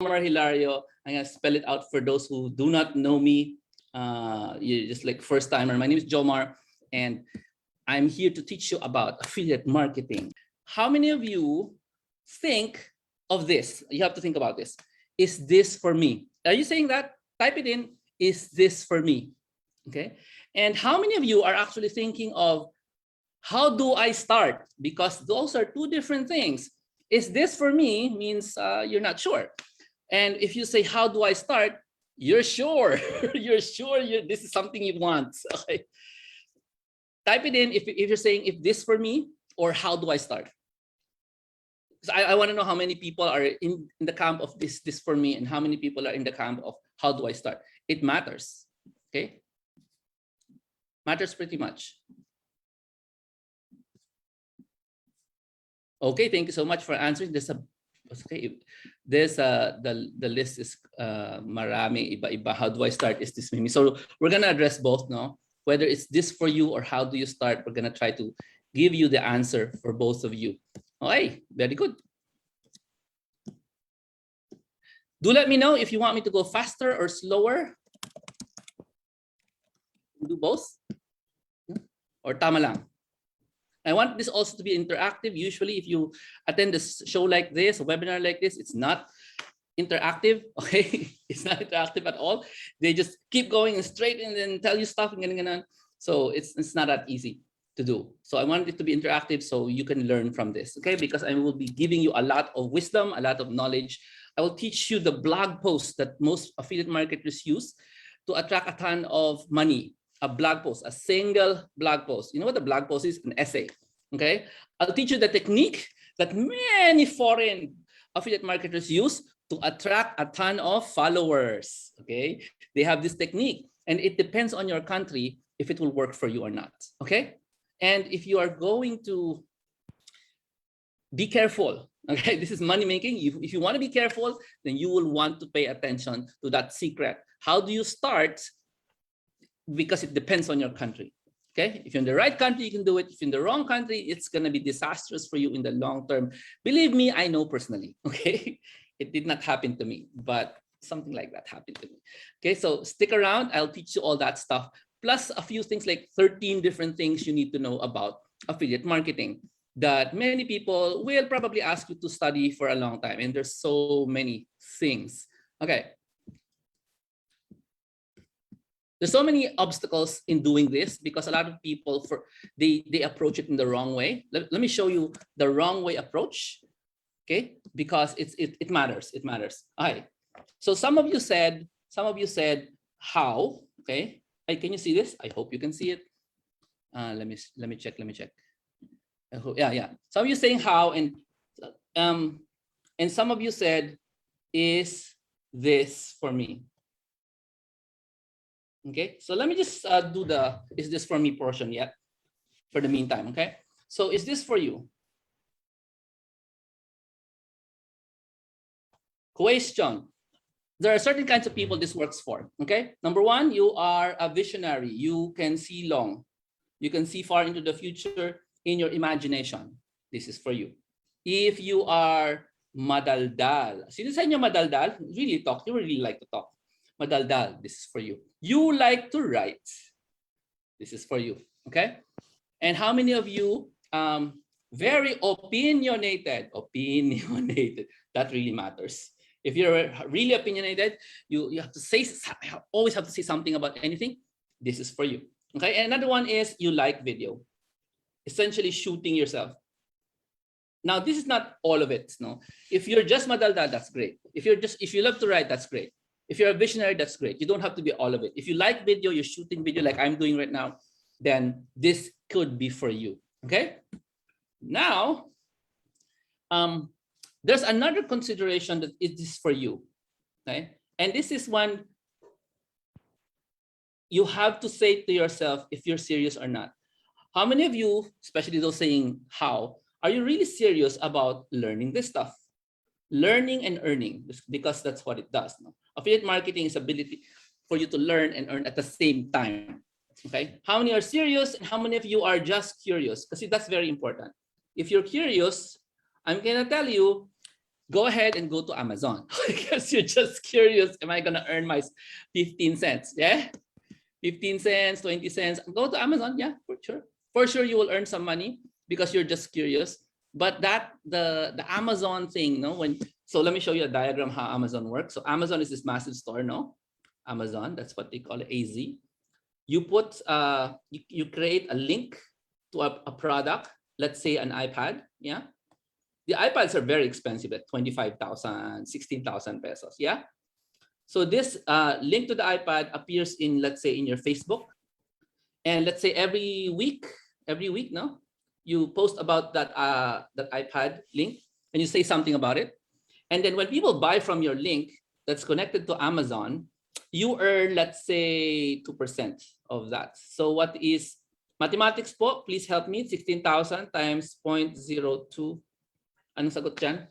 Jomar Hilario. I'm gonna spell it out for those who do not know me. You're just like first timer. My name is Jomar, and I'm here to teach you about affiliate marketing. How many of you think of this? You have to think about this. Is this for me? Are you saying that? Type it in. Is this for me? Okay. And how many of you are actually thinking of how do I start? Because those are two different things. Is this for me means you're not sure. And if you say, how do I start? You're sure. You're sure this is something you want. Okay. Type it in if you're saying, if this for me, or how do I start? So I want to know how many people are in the camp of this for me, and how many people are in the camp of how do I start. It matters. Okay. Matters pretty much. Okay, thank you so much for answering. There's the list is marami iba-iba. How do I start? Is this me? So we're gonna address both, no? Whether it's this for you or how do you start, we're gonna try to give you the answer for both of you. Okay, very good. Do let me know if you want me to go faster or slower. Do both or tama lang. I want this also to be interactive. Usually, if you attend a show like this, a webinar like this, it's not interactive. Okay, it's not interactive at all. They just keep going straight and then tell you stuff and ganun. So it's not that easy to do. So I want it to be interactive so you can learn from this. Okay, because I will be giving you a lot of wisdom, a lot of knowledge. I will teach you the blog posts that most affiliate marketers use to attract a ton of money. A blog post, a single blog post. You know what a blog post is? An essay. Okay. I'll teach you the technique that many foreign affiliate marketers use to attract a ton of followers. Okay. They have this technique, and it depends on your country if it will work for you or not. Okay. And if you are going to be careful, okay, this is money making. If you want to be careful, then you will want to pay attention to that secret. How do you start? Because it depends on your country. Okay, if you're in the right country, you can do it. If you're in the wrong country, it's going to be disastrous for you in the long term. Believe me, I know personally. Okay, it did not happen to me, but something like that happened to me. Okay, so stick around. I'll teach you all that stuff, plus a few things like 13 different things you need to know about affiliate marketing that many people will probably ask you to study for a long time. And there's so many things. Okay. There's so many obstacles in doing this because a lot of people they approach it in the wrong way. Let me show you the wrong way approach. Okay, because it matters. It matters. All right. So some of you said how. Okay. Can you see this? I hope you can see it. Let me check. Yeah. Some of you saying how, and some of you said, is this for me? Okay, so let me just do the is this for me portion yet for the meantime. Okay, so is this for you? Question. There are certain kinds of people this works for. Okay, number one, you are a visionary. You can see long. You can see far into the future in your imagination. This is for you. If you are madaldal, sino sa inyo madaldal? Really talk. You really like to talk. Madaldal, this is for you. You like to write. This is for you. Okay. And how many of you very opinionated? Opinionated. That really matters. If you're really opinionated, you have to say, always have to say something about anything. This is for you. Okay. And another one is you like video. Essentially shooting yourself. Now, this is not all of it. No. If you're just madaldal, that's great. If you love to write, that's great. If you're a visionary, that's great. You don't have to be all of it. If you like video, you're shooting video like I'm doing right now, then this could be for you. Okay. Now, there's another consideration that it is for you. Okay. And this is one you have to say to yourself if you're serious or not. How many of you, especially those saying how, are you really serious about learning this stuff? Learning and earning, because that's what it does. No? Affiliate marketing is ability for you to learn and earn at the same time. Okay, how many are serious and how many of you are just curious? Because that's very important. If you're curious, I'm gonna tell you, go ahead and go to Amazon because you're just curious, am I gonna earn my 15 cents? Yeah, 15 cents, 20 cents. Go to Amazon, yeah, for sure. For sure you will earn some money because you're just curious. But that the Amazon thing, no, when so let me show you a diagram how Amazon works. So Amazon is this massive store, no? Amazon, that's what they call it, AZ. You put you create a link to a product, let's say an iPad, yeah. The iPads are very expensive at 25,000, 16,000 pesos, yeah. So this link to the iPad appears in, let's say, in your Facebook, and let's say every week, no, you post about that that iPad link, and you say something about it, and then when people buy from your link that's connected to Amazon, you earn, let's say, 2% of that. So what is mathematics po? Please help me. 16,000 times 0.02. Anong sagot dyan?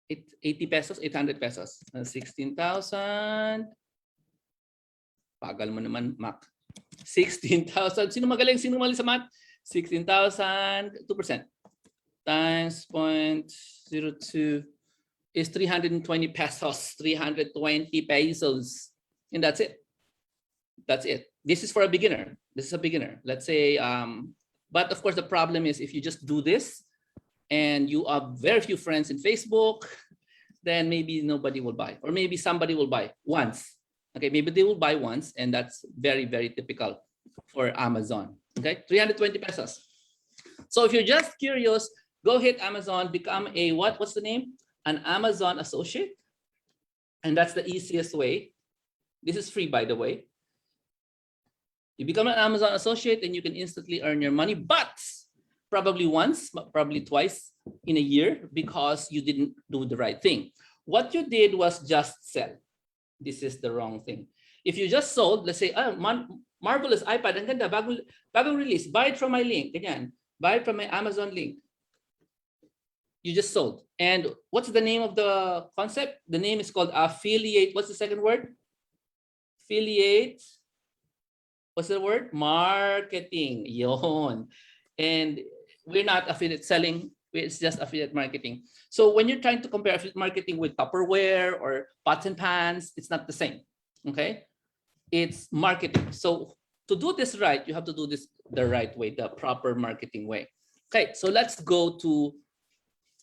80 pesos, 800 pesos. 16,000. Pagal mo naman, Mac. 16,000. Sino magaling? Sino mali sa math? 16,000, 2% times 0.02 is 320 pesos. 320 pesos. And that's it. That's it. This is for a beginner. This is a beginner. Let's say, but of course the problem is if you just do this and you have very few friends in Facebook, then maybe nobody will buy, or maybe somebody will buy once. Okay, maybe they will buy once, and that's very, very typical for Amazon. Okay, 320 pesos. So if you're just curious, go hit Amazon, become a what? What's the name? An Amazon associate. And that's the easiest way. This is free, by the way. You become an Amazon associate and you can instantly earn your money, but probably once, probably twice in a year because you didn't do the right thing. What you did was just sell. This is the wrong thing. If you just sold, let's say, marvelous iPad, ang ganda, bagong release, buy it from my link, ganyan. Buy it from my Amazon link. You just sold. And what's the name of the concept? The name is called affiliate. What's the second word? Affiliate. What's the word? Marketing. Yon. And we're not affiliate selling. It's just affiliate marketing. So when you're trying to compare affiliate marketing with Tupperware or pots and pans, it's not the same. Okay? It's marketing. So to do this right, you have to do this the right way, the proper marketing way. Okay, so let's go to,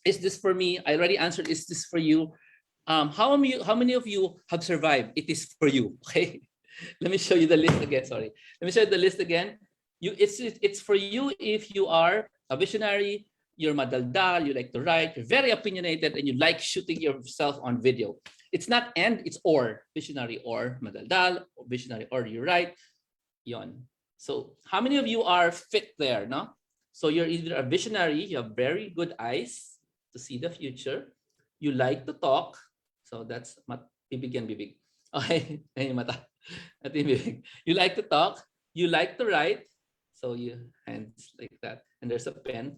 is this for me? I already answered, is this for you? How many of you have survived? It is for you. Okay. Let me show you the list again. Sorry. Let me show you the list again. It's for you if you are a visionary, you're madaldal, you like to write, you're very opinionated, and you like shooting yourself on video. It's not and, it's or. Visionary or madaldal, or visionary or you write. Yon. So how many of you are fit there, no? So you're either a visionary, you have very good eyes to see the future, you like to talk, so that's bibig. Okay, mata. You like to talk, you like to write, so you hands like that, and there's a pen.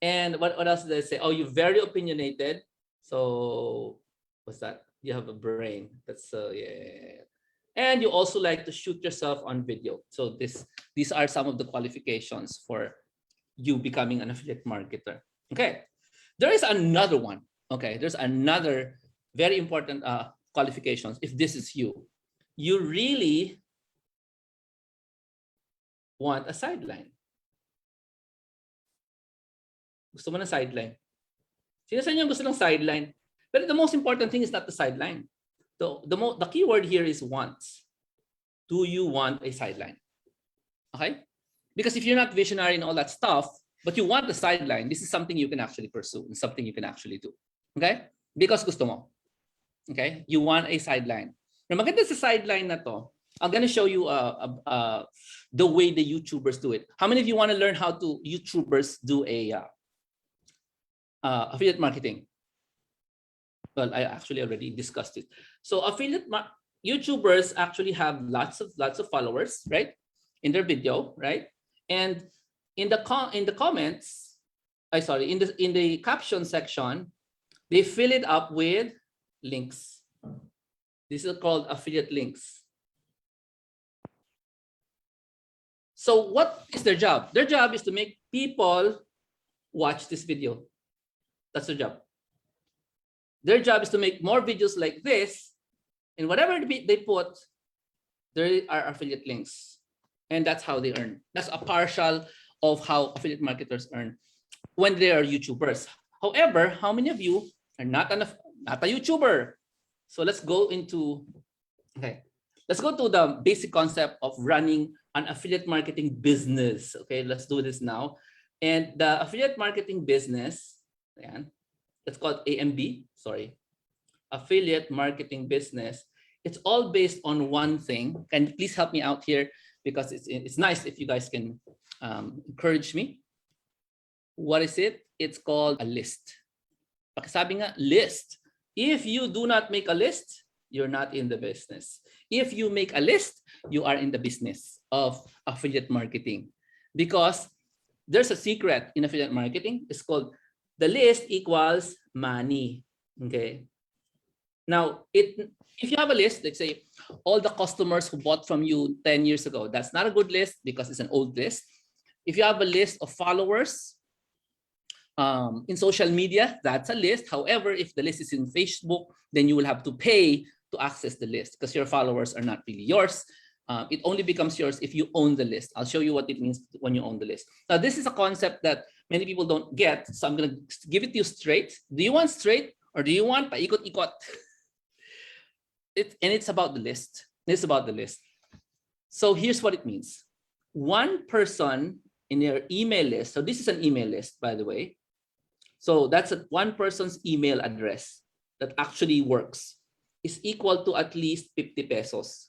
And what else did I say? Oh, you're very opinionated. So what's that? You have a brain. That's yeah. And you also like to shoot yourself on video. So these are some of the qualifications for you becoming an affiliate marketer. Okay, there is another one. Okay, there's another very important qualifications. If this is you, you really want a sideline. Gusto mo ng sideline? Sino sa inyo gusto ng sideline? But the most important thing is not the sideline. The key word here is wants. Do you want a sideline? Okay? Because if you're not visionary and all that stuff, but you want the sideline, this is something you can actually pursue and something you can actually do. Okay? Because gusto mo. Okay? You want a sideline. Now, maganda sa sideline na to, I'm going to show you the way the YouTubers do it. How many of you want to learn how to YouTubers do a affiliate marketing? Well, I actually already discussed it. So affiliate YouTubers actually have lots of followers, right? In their video, right? And in the comments, in the caption section, they fill it up with links. These are called affiliate links. So what is their job? Their job is to make people watch this video. That's their job. Their job is to make more videos like this, and whatever they put, there are affiliate links. And that's how they earn. That's a partial of how affiliate marketers earn when they are YouTubers. However, how many of you are not a YouTuber? So let's go into, let's go to the basic concept of running an affiliate marketing business. Okay, let's do this now. And the affiliate marketing business, let's call it AMB, sorry. Affiliate marketing business. It's all based on one thing. Can you please help me out here? Because it's nice if you guys can encourage me. What is it? It's called a list. Pakisabi nga, list. If you do not make a list, you're not in the business. If you make a list, you are in the business of affiliate marketing. Because there's a secret in affiliate marketing. It's called the list equals money. Okay. Now, if you have a list, let's say all the customers who bought from you 10 years ago, that's not a good list because it's an old list. If you have a list of followers in social media, that's a list. However, if the list is in Facebook, then you will have to pay to access the list because your followers are not really yours. It only becomes yours if you own the list. I'll show you what it means when you own the list. Now, this is a concept that many people don't get, so I'm going to give it to you straight. Do you want straight or do you want paikot-ikot? It's about the list. It's about the list. So here's what it means. One person in your email list, so this is an email list, by the way. So that's one person's email address that actually works is equal to at least 50 pesos.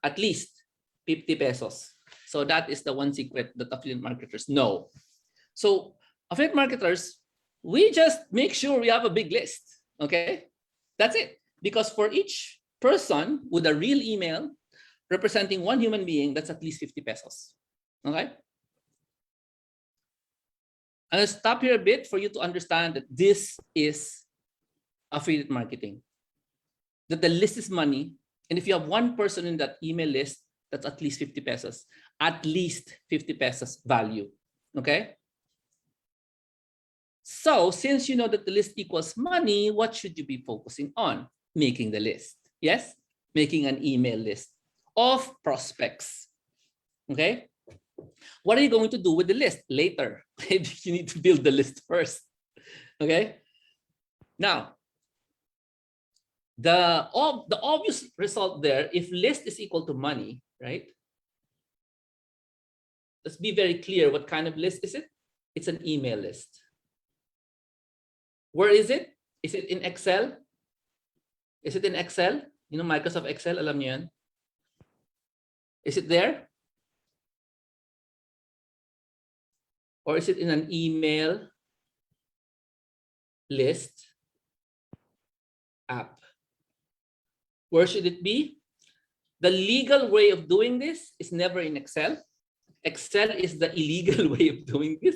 At least 50 pesos. So that is the one secret that affiliate marketers know. So affiliate marketers, we just make sure we have a big list. Okay, that's it. Because for each person with a real email representing one human being, that's at least 50 pesos. Okay. I'm going to stop here a bit for you to understand that this is affiliate marketing. That the list is money. And if you have one person in that email list, that's at least 50 pesos. At least 50 pesos value. Okay? So since you know that the list equals money, what should you be focusing on? Making the list. Yes? Making an email list of prospects. Okay? What are you going to do with the list later? You need to build the list first. Okay? Now, the obvious result there, if list is equal to money, right? Let's be very clear. What kind of list is it? It's an email list. Where is it? Is it in Excel? Is it in Excel? You know, Microsoft Excel, alam niyo yan? Is it there? Or is it in an email list app? Where should it be? The legal way of doing this is never in Excel. Excel is the illegal way of doing this.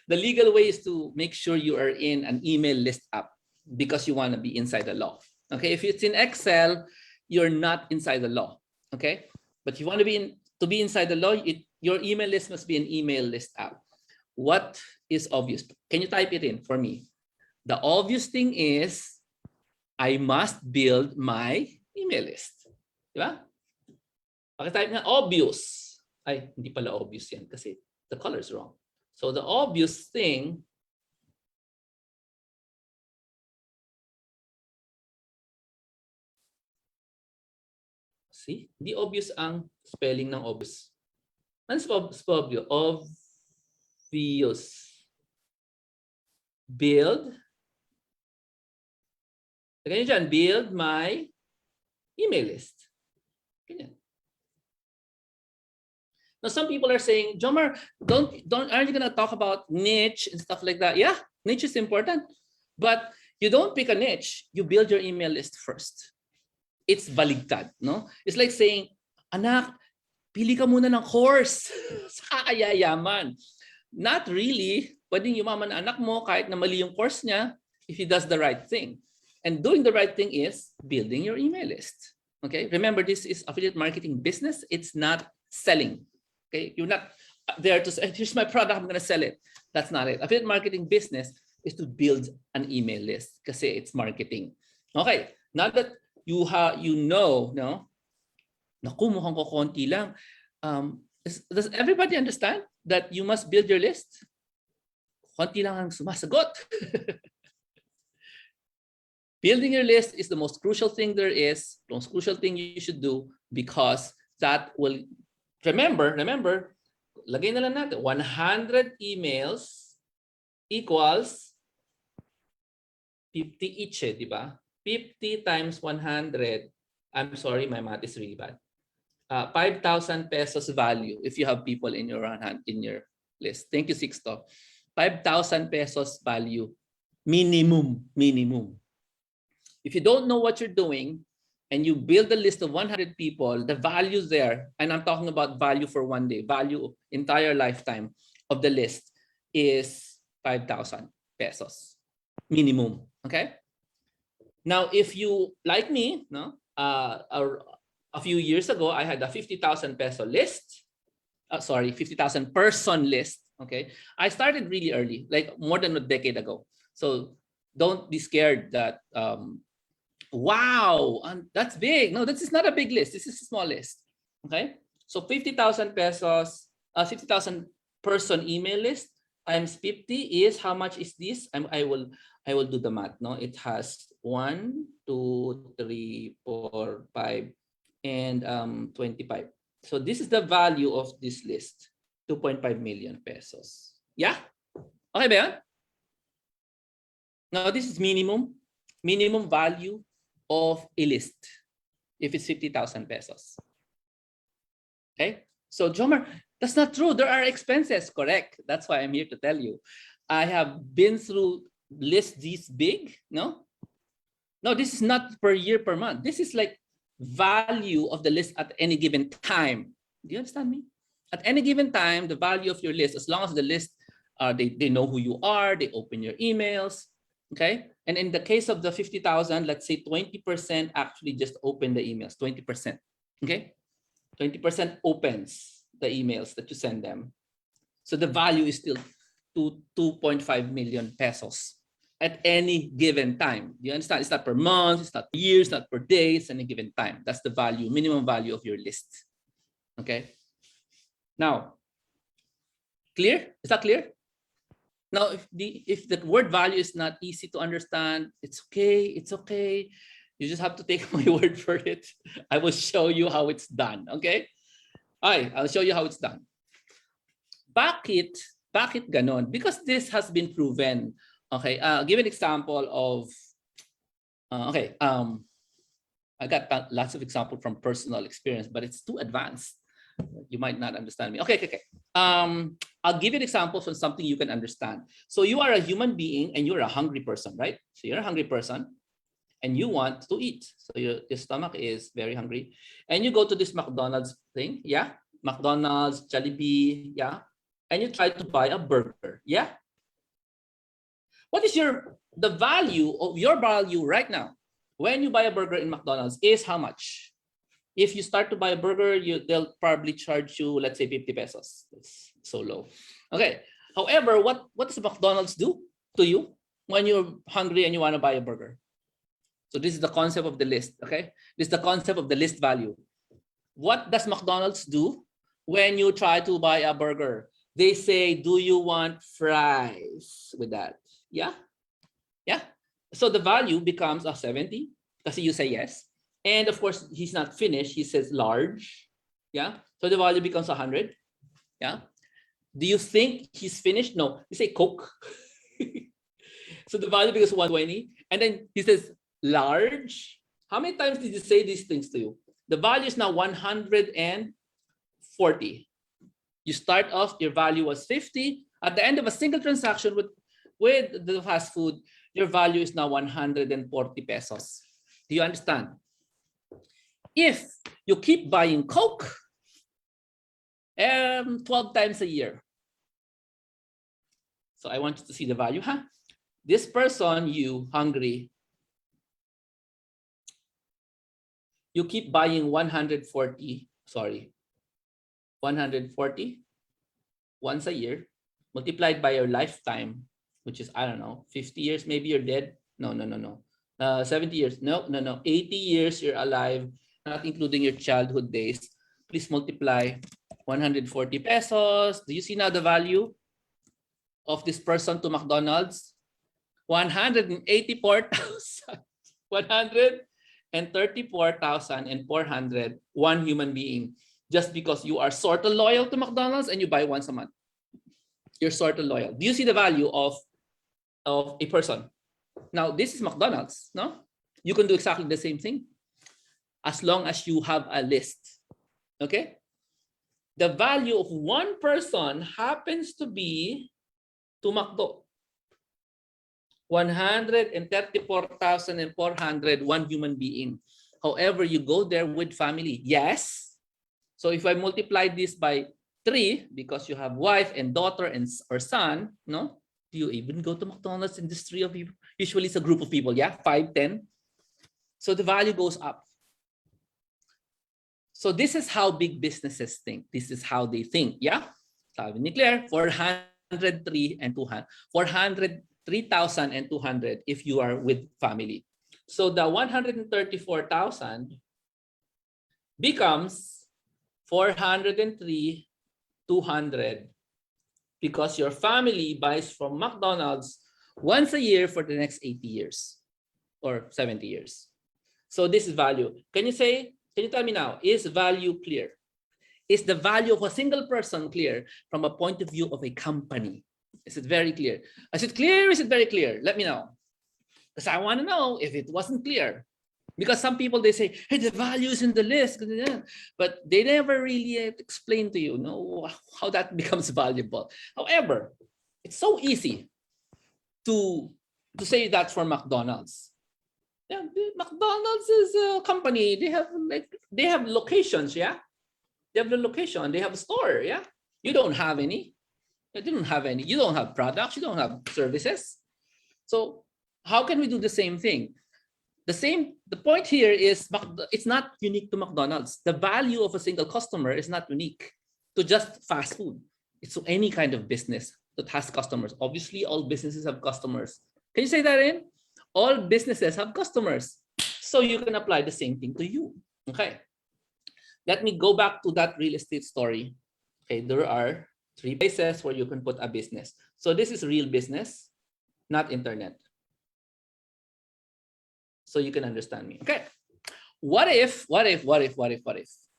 The legal way is to make sure you are in an email list app because you want to be inside the law. Okay, if it's in Excel, you're not inside the law. Okay, but if you want to be inside the law, your email list must be an email list app. What is obvious? Can you type it in for me? The obvious thing is I must build my email list. Diba? Paki-type nga obvious. Ay, hindi pala obvious yan kasi the color is wrong. So the obvious thing see, hindi obvious ang spelling ng obvious. Ano obvious? Obvious. Build. Ganyan dyan, build my email list. Ganyan. Now, some people are saying, Jomar, aren't you going to talk about niche and stuff like that? Yeah, niche is important. But you don't pick a niche. You build your email list first. It's baligtad, no? It's like saying, anak, pili ka muna ng course. Saka kaya yaman. Not really. Pwedeng yumaman na anak mo kahit na mali yung course niya if he does the right thing. And doing the right thing is building your email list. Okay? Remember, this is affiliate marketing business. It's not selling. Okay? You're not there to say, here's my product, I'm going to sell it. That's not it. Affiliate marketing business, is to build an email list kasi it's marketing. Okay, now that you know, no? Naku, mukhang konti lang. Does everybody understand that you must build your list? Konti lang ang sumasagot. Building your list is the most crucial thing there is, the most crucial thing you should do, because that will, remember, lagay na lang natin, 100 emails equals 50 each, di ba? 50 times 100, I'm sorry, my math is really bad. 5,000 pesos value if you have people in your list. Thank you, Sixto. 5,000 pesos value minimum. If you don't know what you're doing and you build a list of 100 people, the values there, and I'm talking about value for one day, value entire lifetime of the list is 5,000 pesos minimum. Okay. Now, if you like me, no, a few years ago, I had a 50,000 peso list. 50,000 person list. Okay, I started really early, like more than a decade ago. So don't be scared that wow, that's big. No, this is not a big list. This is a small list. Okay, so 50,000 pesos, 50,000 person email list times 50 is how much is this? I will do the math. No, it has 1, 2, 3, 4, 5, and 25. So this is the value of this list, 2.5 million pesos. Yeah? Okay ba yan? Now this is minimum value of a list if it's 50,000 pesos. Okay? So Jomar, that's not true. There are expenses, correct? That's why I'm here to tell you. I have been through lists this big, no? No, this is not per year, per month. This is like value of the list at any given time. Do you understand me? At any given time, the value of your list, as long as the list, they know who you are, they open your emails, okay? And in the case of the 50,000, let's say 20% actually just open the emails, 20%, okay? 20% opens the emails that you send them. So the value is still 2.5 million pesos at any given time. Do you understand? It's not per month, it's not per year, it's not per day, it's any given time. That's the value, minimum value of your list. Okay. Now, clear? Is that clear? Now, if the word value is not easy to understand, it's okay. It's okay. You just have to take my word for it. I will show you how it's done. Okay. I'll show you how it's done. Bakit ganon? Because this has been proven. Okay. Give an example of. I got lots of examples from personal experience, but it's too advanced. You might not understand me. Okay. I'll give you an example from something you can understand. So you are a human being and you're a hungry person, right? So you're a hungry person and you want to eat. So your stomach is very hungry. And you go to this McDonald's thing, yeah? McDonald's, Jollibee, yeah? And you try to buy a burger, yeah? What is the value of your value right now? When you buy a burger in McDonald's is how much? If you start to buy a burger, they'll probably charge you, let's say 50 pesos. It's so low. Okay. However, what does McDonald's do to you when you're hungry and you want to buy a burger? So this is the concept of the list. Okay. This is the concept of the list value. What does McDonald's do when you try to buy a burger? They say, do you want fries with that? Yeah. Yeah. So the value becomes a 70 because you say yes. And of course, he's not finished. He says large. Yeah. So the value becomes 100. Yeah. Do you think he's finished? No. You say Coke. So the value becomes 120. And then he says large. How many times did you say these things to you? The value is now 140. You start off, your value was 50. At the end of a single transaction with the fast food, your value is now 140 pesos. Do you understand? If you keep buying Coke 12 times a year. So I want you to see the value, huh? This person, you hungry, you keep buying 140 once a year, multiplied by your lifetime, which is, I don't know, 50 years, maybe you're dead. No, no, no, no. 70 years. No, no, no. 80 years you're alive, not including your childhood days. Please multiply 140 pesos. Do you see now the value of this person to McDonald's? 184,000. 134,400. One human being. Just because you are sort of loyal to McDonald's and you buy once a month. You're sort of loyal. Do you see the value of a person? Now, this is McDonald's, no? You can do exactly the same thing as long as you have a list, okay? The value of one person happens to be to McDo. 134,400, one human being. However, you go there with family, yes. So if I multiply this by 3, because you have wife and daughter and or son, no? Do you even go to McDonald's in this 3 of you? Usually it's a group of people, yeah? 5, 10. So the value goes up. So this is how big businesses think. This is how they think, yeah? Sabi ni Claire, 403 and 200. 403,200 if you are with family. So the 134,000 becomes 403,200 because your family buys from McDonald's once a year for the next 80 years or 70 years. So this is value. Can you tell me now, is value clear? Is the value of a single person clear from a point of view of a company? Is it very clear? Is it clear? Is it very clear? Let me know. Because I want to know if it wasn't clear. Because some people, they say, hey, the value is in the list. But they never really explain to you, how that becomes valuable. However, it's so easy to say that for McDonald's. Yeah, McDonald's is a company. They have locations, yeah? They have the location. They have a store, yeah? You don't have any. You don't have any. You don't have products. You don't have services. So how can we do the same thing? The point here is it's not unique to McDonald's. The value of a single customer is not unique to just fast food. It's to any kind of business that has customers. Obviously, all businesses have customers. Can you say that in? All businesses have customers. So you can apply the same thing to you. Okay. Let me go back to that real estate story. Okay, there are 3 places where you can put a business. So this is real business, not internet. So you can understand me. Okay. What if?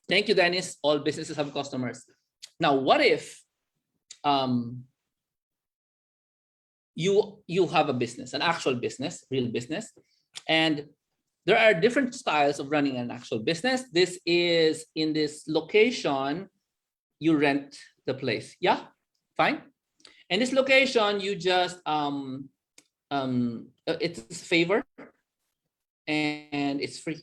Thank you, Dennis. All businesses have customers. Now, what if you have a business, an actual business, real business, and there are different styles of running an actual business. This is in this location, you rent the place. Yeah, fine. And this location, you just it's favor and it's free.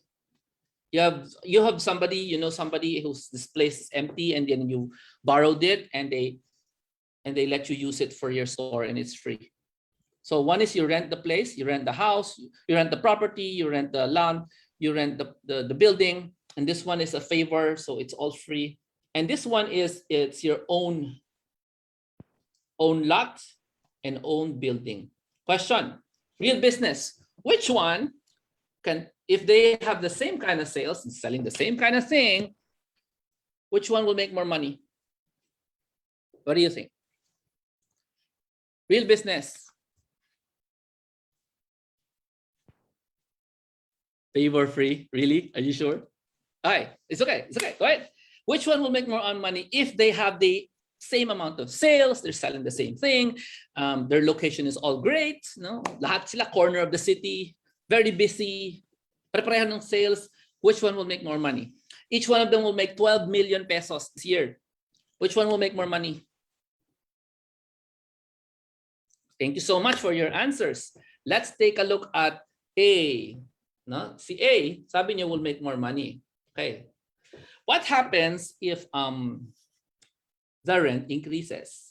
You have somebody, somebody who's this place is empty, and then you borrowed it, and they let you use it for your store, and it's free. So one is you rent the place, you rent the house, you rent the property, you rent the land, you rent the building, and this one is a favor, so it's all free. And this one is it's your own lot and own building. Question: real business, which one can, if they have the same kind of sales and selling the same kind of thing, which one will make more money? What do you think? Real business. Favor free? Really? Are you sure? All right, it's okay. It's okay. Go ahead. Which one will make more on money if they have the same amount of sales? They're selling the same thing. Their location is all great. No, lahat sila corner of the city, very busy. Pare-pareho ng sales. Which one will make more money? Each one of them will make 12 million pesos this year. Which one will make more money? Thank you so much for your answers. Let's take a look at A. No, si A, sabi niya will make more money. Okay. What happens if the rent increases?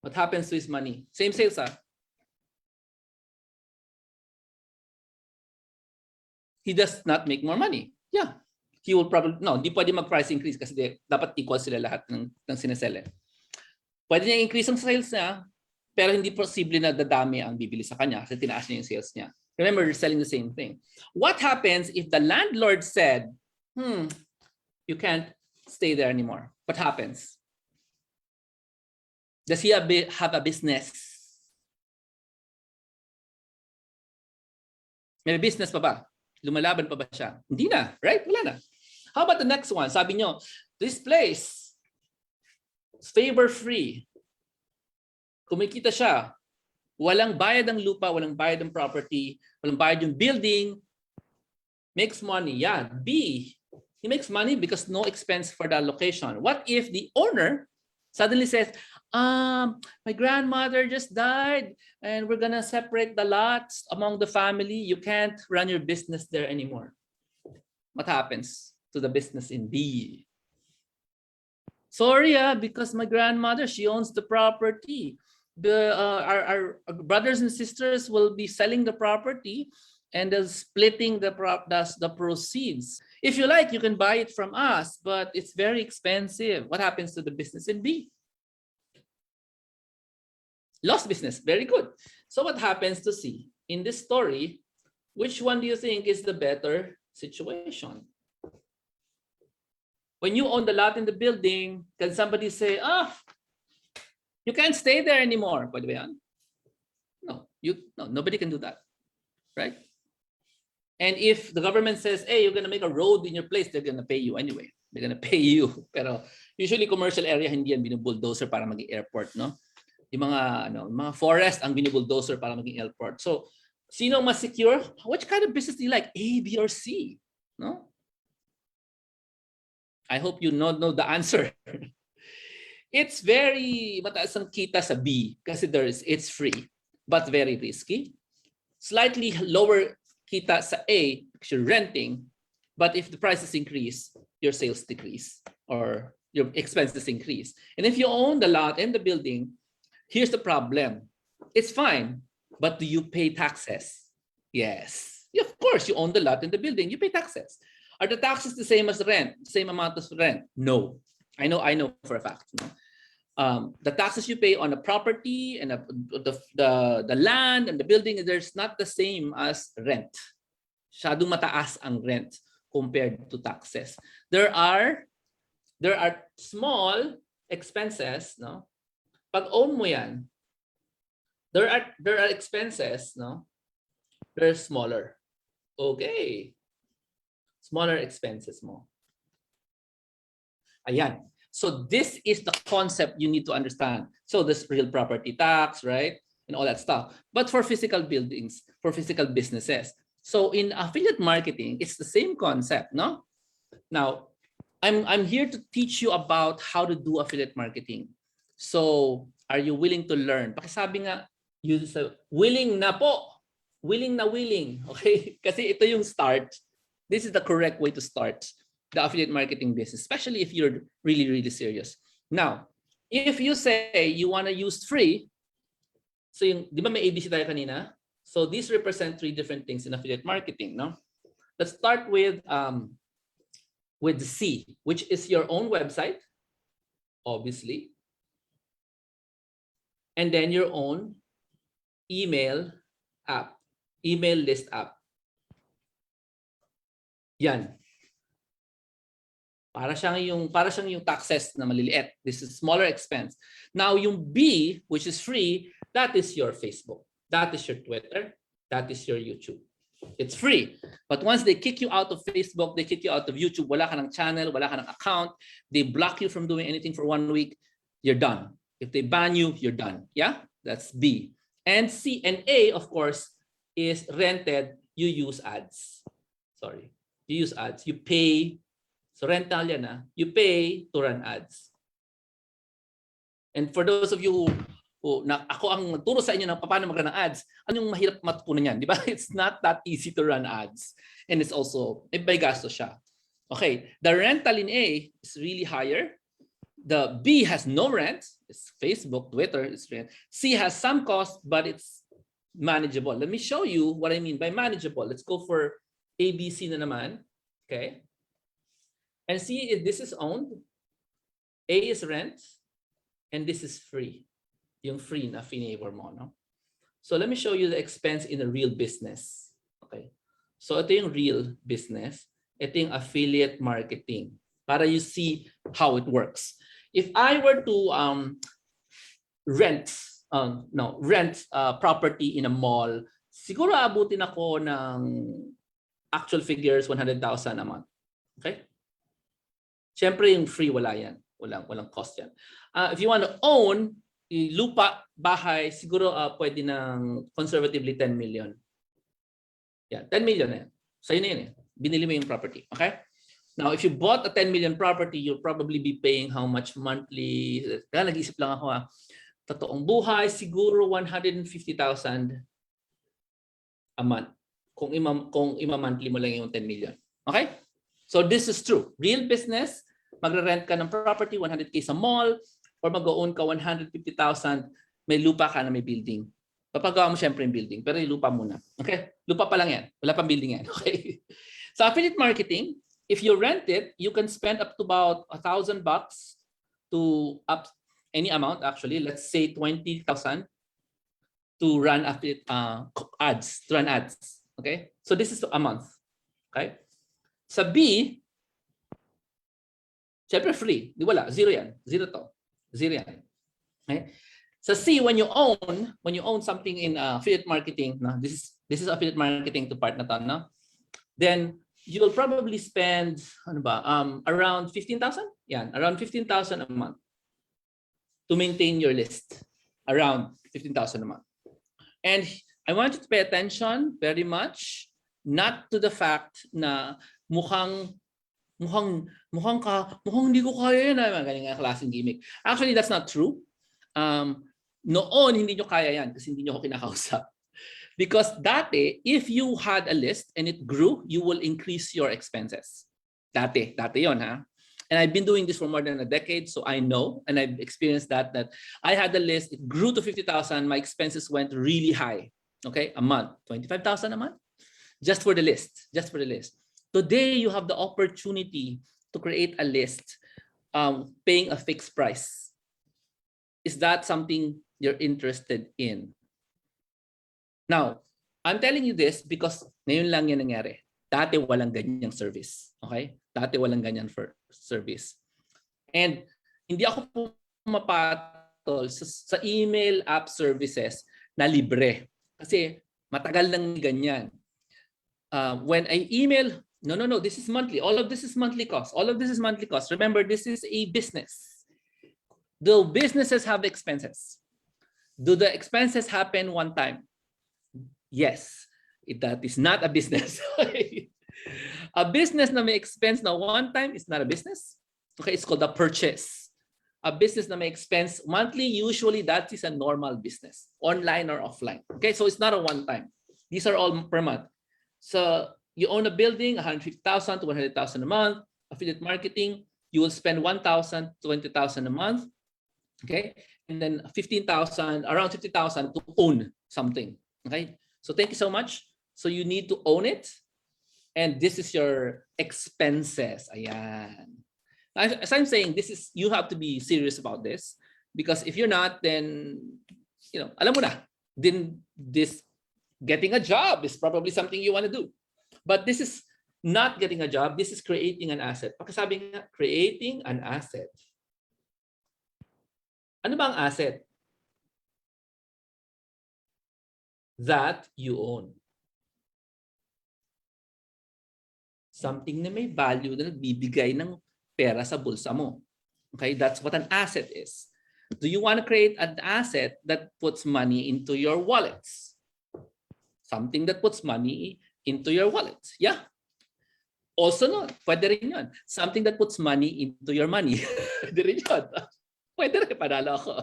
What happens to his money? Same sales, he does not make more money. Yeah. He will probably, no, di pwede mag-price increase kasi dapat equal sila lahat ng sinesell. Pwede niya increase ang sales niya, pero hindi posible na dadami ang bibili sa kanya kasi tinaas niya yung sales niya. Remember, they're selling the same thing. What happens if the landlord said, you can't stay there anymore? What happens? Does he have a business? May business pa ba? Lumalaban pa ba siya? Hindi na, right? Wala na. How about the next one? Sabi nyo, this place is favor-free. Kumikita siya. Walang bayad ang lupa, walang bayad ang property, walang bayad yung building. Makes money. Yeah. B, he makes money because no expense for the location. What if the owner suddenly says, my grandmother just died and we're gonna separate the lots among the family. You can't run your business there anymore. What happens to the business in B? Sorry, because my grandmother, she owns the property. Our brothers and sisters will be selling the property and splitting the proceeds. If you like, you can buy it from us, but it's very expensive. What happens to the business in B? Lost business. Very good. So what happens to C? In this story, which one do you think is the better situation? When you own the lot in the building, can somebody say, you can't stay there anymore? By the way, no, nobody can do that, right? And if the government says, hey, you're gonna make a road in your place, they're gonna pay you anyway. They're gonna pay you. Pero usually commercial area, hindi yan binubulldozer para maging airport, no? Yung mga forest ang binubulldozer para maging airport. So, sino mas secure? Which kind of business do you like? A, B, or C? No? I hope you know the answer. It's very mataas ang kita sa B kasi it's free but very risky. Slightly lower kita sa A because you're renting, but if the prices increase, your sales decrease or your expenses increase. And if you own the lot and the building, here's the problem. It's fine, but do you pay taxes? Yes. Yeah, of course, you own the lot and the building, you pay taxes. Are the taxes the same as rent? Same amount as rent? No. I know for a fact. No? The taxes you pay on a property and the land and the building, there's not the same as rent. Masyadong mataas ang rent compared to taxes. There are small expenses, no? Pag own mo yan, there are expenses, no? They're smaller. Okay. Smaller expenses mo. Ayan. So this is the concept you need to understand. So this real property tax, right? And all that stuff. But for physical buildings, for physical businesses. So in affiliate marketing, it's the same concept, no? Now, I'm here to teach you about how to do affiliate marketing. So, are you willing to learn? Pakisabi nga, willing na po. Willing na willing. Okay? Kasi ito yung start. This is the correct way to start the affiliate marketing business, especially if you're really, really serious. Now, if you say you want to use free, so yung, di ba may ABC tayo kanina? So these represent 3 different things in affiliate marketing, no? Let's start with C, which is your own website, obviously. And then your own email app, email list app. Yan. Para siyang yung taxes na maliliit. This is smaller expense. Now yung B, which is free, that is your Facebook. That is your Twitter. That is your YouTube. It's free. But once they kick you out of Facebook, they kick you out of YouTube, wala ka ng channel, wala ka ng account, they block you from doing anything for 1 week, you're done. If they ban you, you're done. Yeah? That's B. And C and A, of course, is rented. You use ads. Sorry. You use ads. You pay. So rental yan na. You pay to run ads. And for those of you who ako ang magturo sa inyo ng paano mag-run ng ads, anong mahirap matutunan yan? Di ba? It's not that easy to run ads. And it's also, may gasto siya. Okay. The rental in A is really higher. The B has no rent. It's Facebook, Twitter, it's rent. C has some cost, but it's manageable. Let me show you what I mean by manageable. Let's go for ABC na naman. Okay. And see if this is owned. A is rent. And this is free. yung free na favor mo, no? So let me show you the expense in a real business. Okay. So ito yung real business. Ito yung affiliate marketing para you see how it works. If I were to rent property in a mall, siguro abutin ako ng actual figures 100,000 a month. Okay? Siyempre yung free wala yan. Walang cost yan. If you want to own lupa, bahay, siguro pwede ng conservatively 10 million. Yeah, 10 million na yan. Sa'yo na yun eh. Binili mo yung property. Okay? Now, if you bought a 10 million property, you'll probably be paying how much monthly? Kaya nag-isip lang ako totoong buhay, siguro 150,000 a month. Kung ima-monthly mo lang yung 10 million. Okay? So this is true. Real business, magre-rent ka ng property, 100K sa mall, or mag-own ka 150,000, may lupa ka na may building. Papagawa mo syempre yung building, pero yung lupa muna. Okay? Lupa pa lang yan. Wala pang building yan. Okay? So affiliate marketing, if you rent it, you can spend up to about $1,000 to up any amount actually. Let's say 20,000 to run affiliate ads. Okay? So this is a month. Okay? Sa B, syempre free. Di wala. Zero yan. Zero to. Zero yan. Okay? Sa C, when you own something in affiliate marketing, no? This is affiliate marketing to part na to, no? Then you will probably spend around 15,000. Yan, around 15,000 a month to maintain your list. Around 15,000 a month. And I want you to pay attention very much, not to the fact na mukhang hindi ko kaya yan. Galing nga klaseng gimmick. Actually, that's not true. Noon, hindi nyo kaya yan kasi hindi nyo ako kinakausap. Because dati, if you had a list and it grew, you will increase your expenses. Dati yon ha. And I've been doing this for more than a decade, so I know, and I've experienced that I had a list, it grew to 50,000, my expenses went really high. Okay, a month, 25,000 a month, just for the list. Today, you have the opportunity to create a list, paying a fixed price. Is that something you're interested in? Now, I'm telling you this because ngayon lang yan nangyari. Dati walang ganyang service. Okay? Dati walang ganyan for service. And hindi ako pumapatol sa email app services na libre. Kasi matagal nang ganyan. When I email, no, this is monthly. All of this is monthly cost. Remember, this is a business. Do businesses have expenses? Do the expenses happen one time? Yes. That is not a business. A business na may expense na one time is not a business. Okay, it's called a purchase. A business na may expense monthly, usually that is a normal business, online or offline. Okay, so it's not a one time. These are all per month. So you own a building, 150,000 to 100,000 a month. Affiliate marketing, you will spend 1,000 to 20,000 a month. Okay, and then 15,000, around 50,000 to own something. Okay, so thank you so much. So you need to own it, and this is your expenses. Ayan. As I'm saying, you have to be serious about this, because if you're not, then alam mo na. Then this getting a job is probably something you want to do, but this is not getting a job. This is creating an asset. Pagkasabi nga, creating an asset. Ano ba ang asset? That you own. Something na may value na nagbibigay ng pera sa bulsa mo. Okay, that's what an asset is. Do you want to create an asset that puts money into your wallets? Something that puts money into your wallets. Yeah. Also, no, pwede rin yun. Something that puts money into your money. Pwede rin yun. Pwede rin, panalo ako.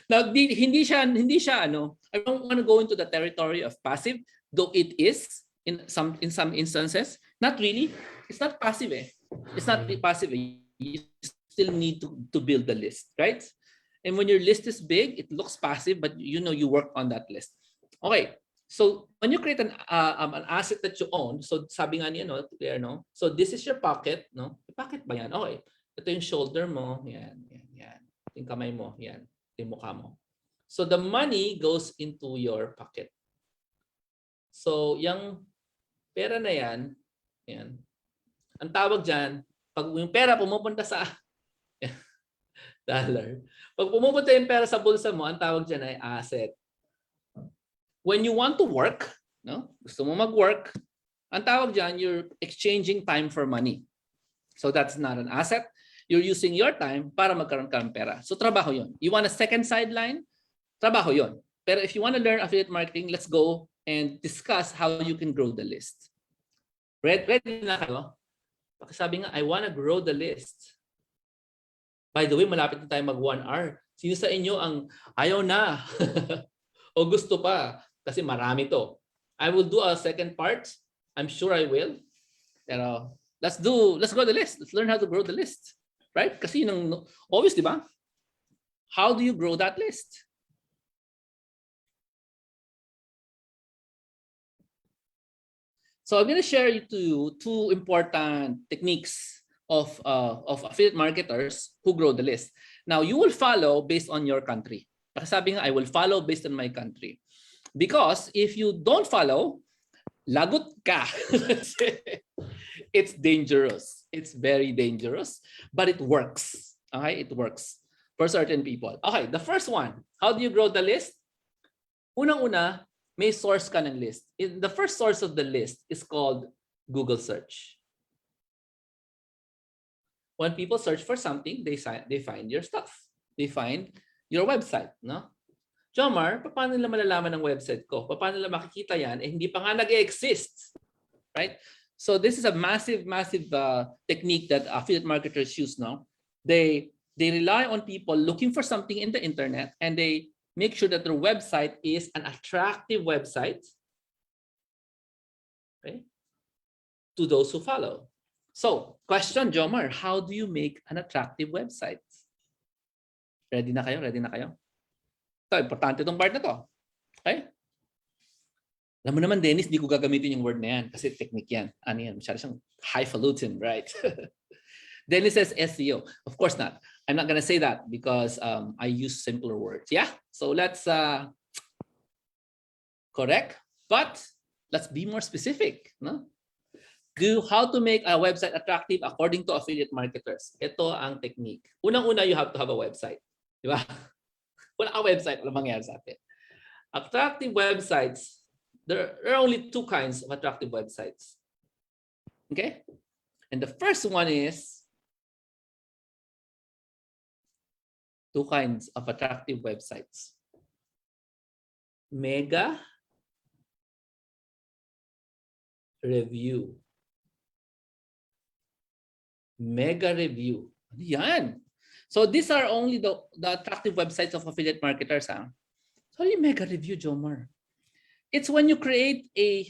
Now, hindi siya, I don't want to go into the territory of passive, though it is in some instances. Not really. It's not passive. It's not passive. You still need to build the list, right? And when your list is big, it looks passive, but you work on that list. Okay. So when you create an asset that you own, so sabi nga niya, clear, no? So this is your pocket, no? Pocket ba yan? Okay. Ito yung shoulder mo. Yan. Yung kamay mo, yan. Yung mukha mo. So the money goes into your pocket. So yung pera na yan, ang tawag dyan, pag yung pera pumupunta sa dollar, pag pumupunta yung pera sa bulsa mo, ang tawag dyan ay asset. When you want to work, no? Gusto mo mag-work, ang tawag dyan, you're exchanging time for money. So that's not an asset. You're using your time para magkaroon ka ng pera. So trabaho yun. You want a second sideline? Trabaho yun. Pero if you want to learn affiliate marketing, let's go and discuss how you can grow the list. Ready na kayo? Pakisabi nga, I want to grow the list. By the way, malapit na tayo mag 1 hour. Sino sa inyo ang ayaw na? O gusto pa? Kasi marami to. I will do a second part. I'm sure I will. Pero let's grow the list. Let's learn how to grow the list. Right? Kasi yun, obvious, di ba? How do you grow that list? So I'm going to share to you 2 important techniques of affiliate marketers who grow the list. Now, you will follow based on your country. Sabi nga, I will follow based on my country. Because if you don't follow, lagot ka. It's dangerous. It's very dangerous, but it works. Okay, it works for certain people. Okay, the first one, how do you grow the list? Unang-una, may source ka ng list. The first source of the list is called Google search. When people search for something, they find your stuff. They find your website, no? Jomar, paano nila malalaman ng website ko? Paano nila makikita yan? Eh, hindi pa nga nag-exist. Right? So this is a massive technique that affiliate marketers use now. They rely on people looking for something in the internet, and they make sure that their website is an attractive website, okay, to those who follow. So, question, Jomar, how do you make an attractive website? Ready na kayo? Ready na kayo? Ito, importante itong part na to. Okay? Alam mo naman, Dennis, di ko gagamitin yung word na yan kasi technique yan. Ano yan? Masyado siyang highfalutin, right? Dennis says SEO. Of course not. I'm not going to say that because I use simpler words. Yeah? So let's correct, but let's be more specific. No? How to make a website attractive according to affiliate marketers. Ito ang technique. Unang-una, you have to have a website. Di ba? Wala kang website, wala mangyayari sa atin. Attractive websites, there are only 2 kinds of attractive websites. Okay? And the first one is 2 kinds of attractive websites. Mega review. Mega review. Yan. So these are only the attractive websites of affiliate marketers. Huh? So yung mega review, Jomar. It's when you create a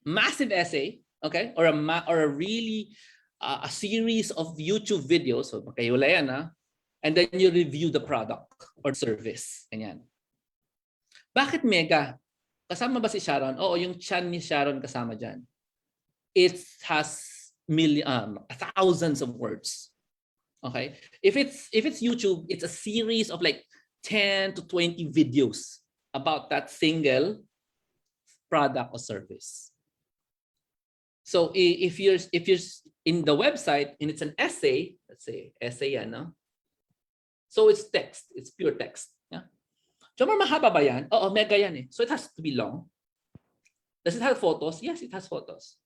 massive essay, okay, or a really a series of YouTube videos. So magkahula yan, ha? And then you review the product or service. Ganyan. Bakit mega? Kasama ba si Sharon? Oo, yung chan ni Sharon kasama dyan. It has thousands of words. Okay? If it's YouTube, it's a series of like 10 to 20 videos about that single product or service. So if you're in the website and it's an essay, let's say essay yan, no? So it's text. It's pure text. Yeah. Jomar, mahaba ba yan? Oo, mega yan eh. So it has to be long. Does it have photos? Yes, it has photos.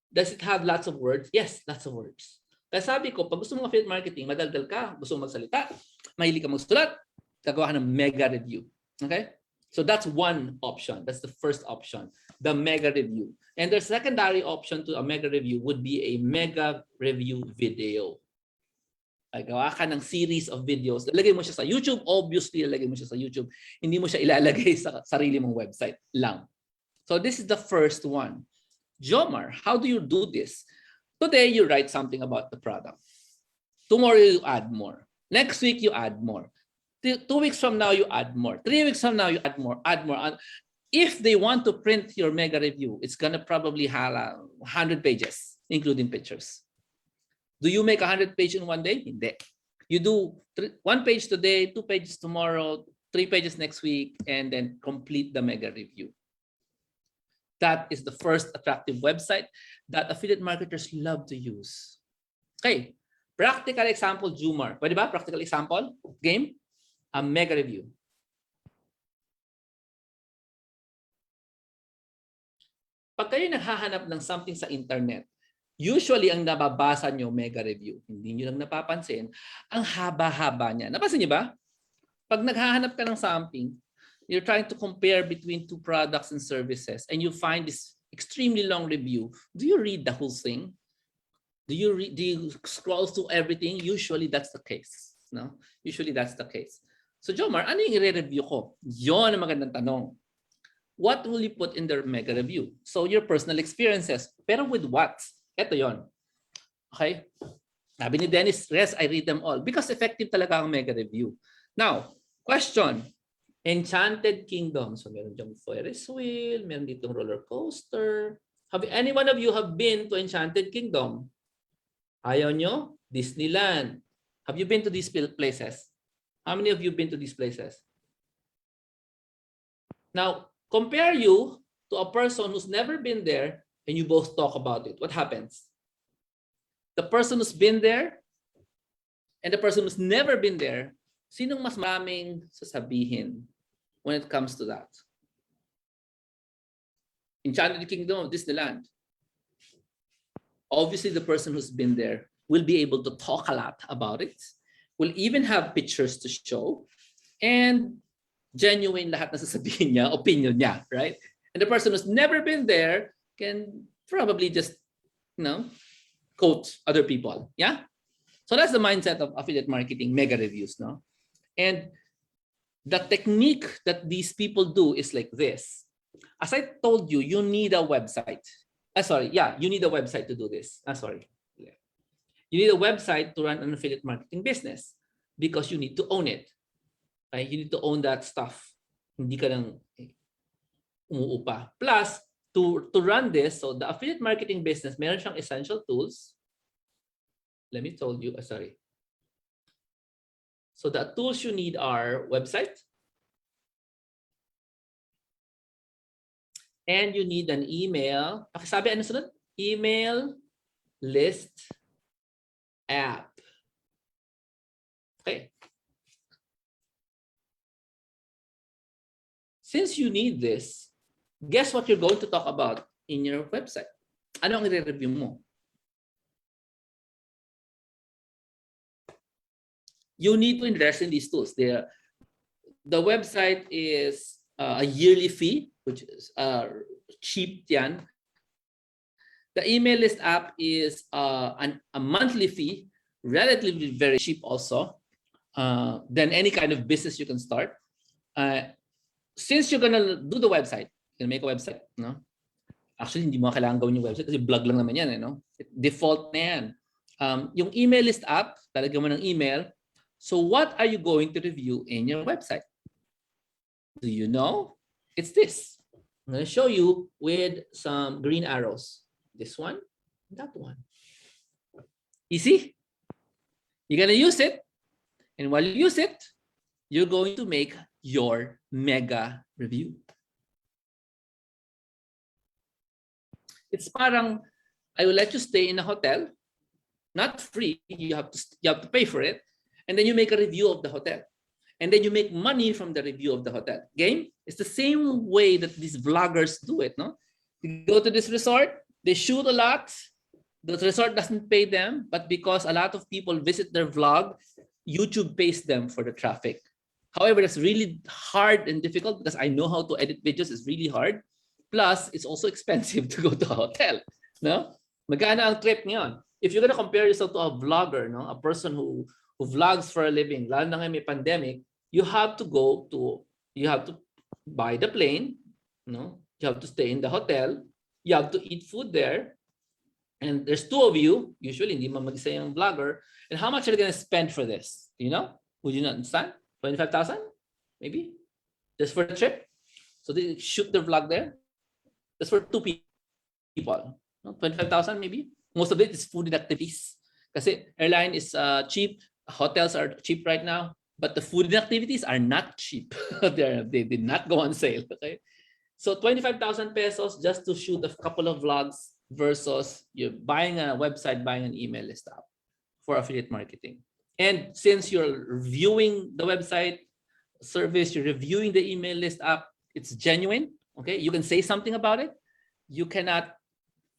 Does it have lots of words? Yes, lots of words. Kaya sabi ko, pag gusto mong affiliate marketing, madaldal ka, gusto mong magsalita, mahilig ka magsulat, gagawa ka ng mega review. Okay? So that's one option. That's the first option, the mega review. And the secondary option to a mega review would be a mega review video. Ay, gawa ka ng series of videos. Lalagay mo siya sa YouTube. Obviously, lalagay mo siya sa YouTube. Hindi mo siya ilalagay sa sarili mong website lang. So this is the first one. Jomar, how do you do this? Today, you write something about the product. Tomorrow, you add more. Next week, you add more. 2 weeks from now, you add more. 3 weeks from now, you add more. If they want to print your mega review, it's going to probably have 100 pages, including pictures. Do you make 100 pages in one day? Hindi. You do one page today, 2 pages tomorrow, 3 pages next week, and then complete the mega review. That is the first attractive website that affiliate marketers love to use. Okay, practical example, Jomar. Pwede ba? Practical example, game, a mega review. Pag kayo naghahanap ng something sa internet, usually ang nababasa nyo, mega review. Hindi nyo lang napapansin, ang haba-haba niya. Napansin nyo ba? Pag naghahanap ka ng something, you're trying to compare between two products and services, and you find this extremely long review. Do you read the whole thing? Do you scroll through everything? Usually that's the case. No? Usually that's the case. So Jomar, ano yung i-review ko? Yon ang magandang tanong. What will you put in the mega review? So your personal experiences. Pero with what? Ito yon. Okay? Sabi ni Dennis, yes, I read them all. Because effective talaga ang mega review. Now, question. Enchanted Kingdom. So meron diyang Ferris wheel, meron ditong roller coaster. Have any one of you have been to Enchanted Kingdom? Ayaw nyo? Disneyland. Have you been to these places? How many of you been to these places? Now, compare you to a person who's never been there and you both talk about it. What happens? The person who's been there and the person who's never been there, sinong mas maraming sasabihin when it comes to that? Enchanted Kingdom of Disneyland. Obviously, the person who's been there will be able to talk a lot about it, will even have pictures to show, and genuine lahat na sasabihin niya, opinion niya, right? And the person who's never been there can probably just, quote other people, yeah? So that's the mindset of affiliate marketing, mega reviews, no? And the technique that these people do is like this. As I told you, you need a website. You need a website to do this. You need a website to run an affiliate marketing business because you need to own it. Right? You need to own that stuff. Hindi ka lang umuupa. Plus, to run this, so the affiliate marketing business, meron siyang essential tools. Let me tell you, So the tools you need are website, and you need an email. Sabi, ano sunod? Email list app. Okay. Since you need this, guess what you're going to talk about in your website? Ano ang i-review mo? You need to invest in these tools. The website is a yearly fee, which is cheap yan. The email list app is a monthly fee, relatively very cheap also. Then any kind of business you can start. Since you're gonna do the website, you're gonna make a website, no? Actually, hindi mo kailangan gawin yung website kasi blog lang naman yan, no? Default na yan. Yung email list app, talagyan mo ng email. So what are you going to review in your website? Do you know? It's this. I'm going to show you with some green arrows. This one, that one. Easy? You're going to use it. And while you use it, you're going to make your mega review. It's parang, I will let you stay in a hotel, not free. You have to pay for it. And then you make a review of the hotel. And then you make money from the review of the hotel. Game? It's the same way that these vloggers do it, no? You go to this resort, they shoot a lot. The resort doesn't pay them, but because a lot of people visit their vlog, YouTube pays them for the traffic. However, that's really hard and difficult because I know how to edit videos. It's really hard. Plus, it's also expensive to go to a hotel, no? Magkano ang trip ngayon? If you're gonna compare yourself to a vlogger, no, a person who vlogs for a living, lalo na ngayon may pandemic, you have to buy the plane, no? You have to stay in the hotel, you have to eat food there, and there's two of you, usually hindi man mag-isa yung vlogger, and how much are they gonna spend for this? Do you know? Would you not understand? 25,000? Maybe? Just for the trip? So they shoot their vlog there? That's for two people. No? 25,000 maybe? Most of it is food and activities. Kasi airline is cheap, Hotels are cheap right now, but the food and activities are not cheap. They did not go on sale. Okay, so 25,000 pesos just to shoot a couple of vlogs versus you're buying a website, buying an email list app for affiliate marketing. And since you're reviewing the website service, you're reviewing the email list app, it's genuine. Okay, you can say something about it. You cannot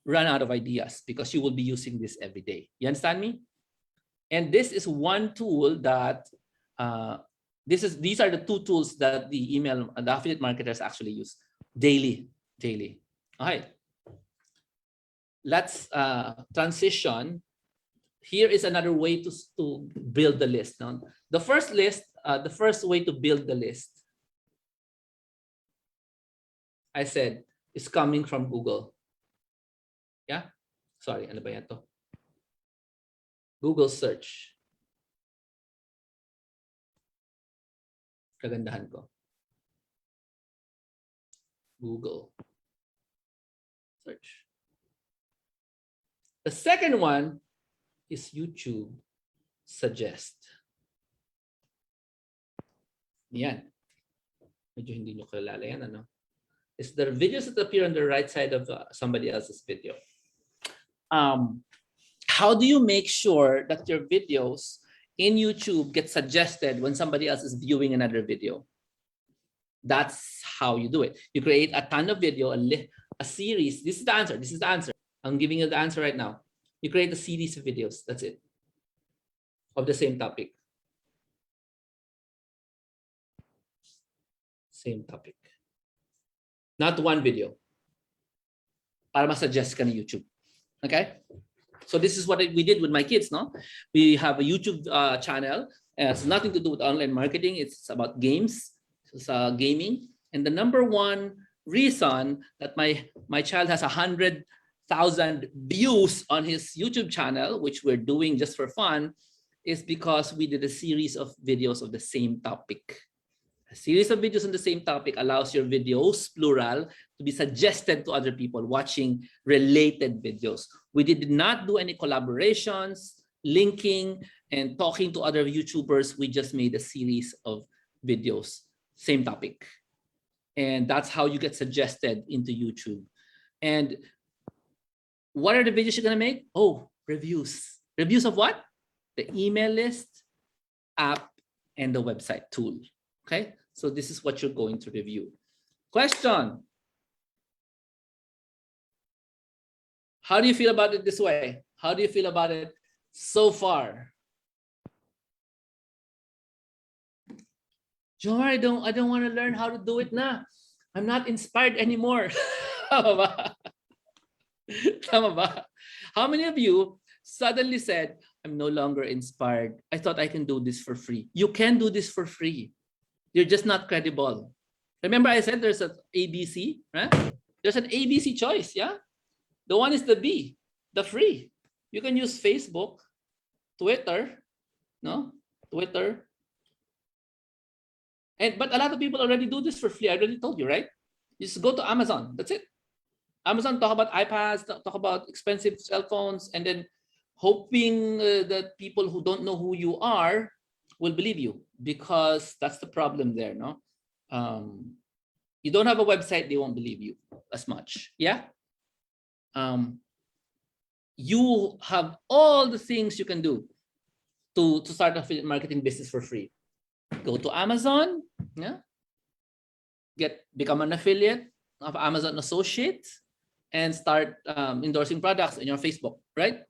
run out of ideas because you will be using this every day. You understand me? And this is one tool that these are the two tools that the affiliate marketers actually use daily. Okay, let's transition. Here is another way to build the list. Now, the first way to build the list, I said, is coming from Google. Yeah, sorry, ano ba yan to? Google search. Kagandahan ko. Google search. The second one is YouTube suggest. Yan. Medyo hindi nyo kilala yan, ano? It's the videos that appear on the right side of somebody else's video. How do you make sure that your videos in YouTube get suggested when somebody else is viewing another video? That's how you do it. You create a ton of video, a series. This is the answer. This is the answer. I'm giving you the answer right now. You create a series of videos. That's it. Of the same topic. Same topic. Not one video. Para ma-suggest ka ng YouTube. Okay? So this is what we did with my kids, no? We have a YouTube channel. And it's nothing to do with online marketing. It's about games. It's gaming. And the number one reason that my child has 100,000 views on his YouTube channel, which we're doing just for fun, is because we did a series of videos of the same topic. A series of videos on the same topic allows your videos, plural, to be suggested to other people watching related videos. We did not do any collaborations, linking, and talking to other YouTubers. We just made a series of videos, same topic. And that's how you get suggested into YouTube. And what are the videos you're gonna make? Oh, reviews. Reviews of what? The email list, app, and the website tool. Okay, so this is what you're going to review. Question. How do you feel about it this way? How do you feel about it so far? Jomar, I don't want to learn how to do it now. I'm not inspired anymore. Tama ba? Tama ba? How many of you suddenly said, I'm no longer inspired. I thought I can do this for free. You can do this for free. You're just not credible. Remember I said there's an ABC, right? There's an ABC choice, yeah? The one is the B, the free. You can use Facebook, Twitter, no? Twitter. But a lot of people already do this for free. I already told you, right? You just go to Amazon. That's it. Amazon talk about iPads, talk about expensive cell phones, and then hoping that people who don't know who you are will believe you, because that's the problem there, no? You don't have a website, they won't believe you as much, yeah? You have all the things you can do to start an affiliate marketing business for free. Go to Amazon, yeah? Become an affiliate of Amazon Associate, and start endorsing products in your Facebook, right?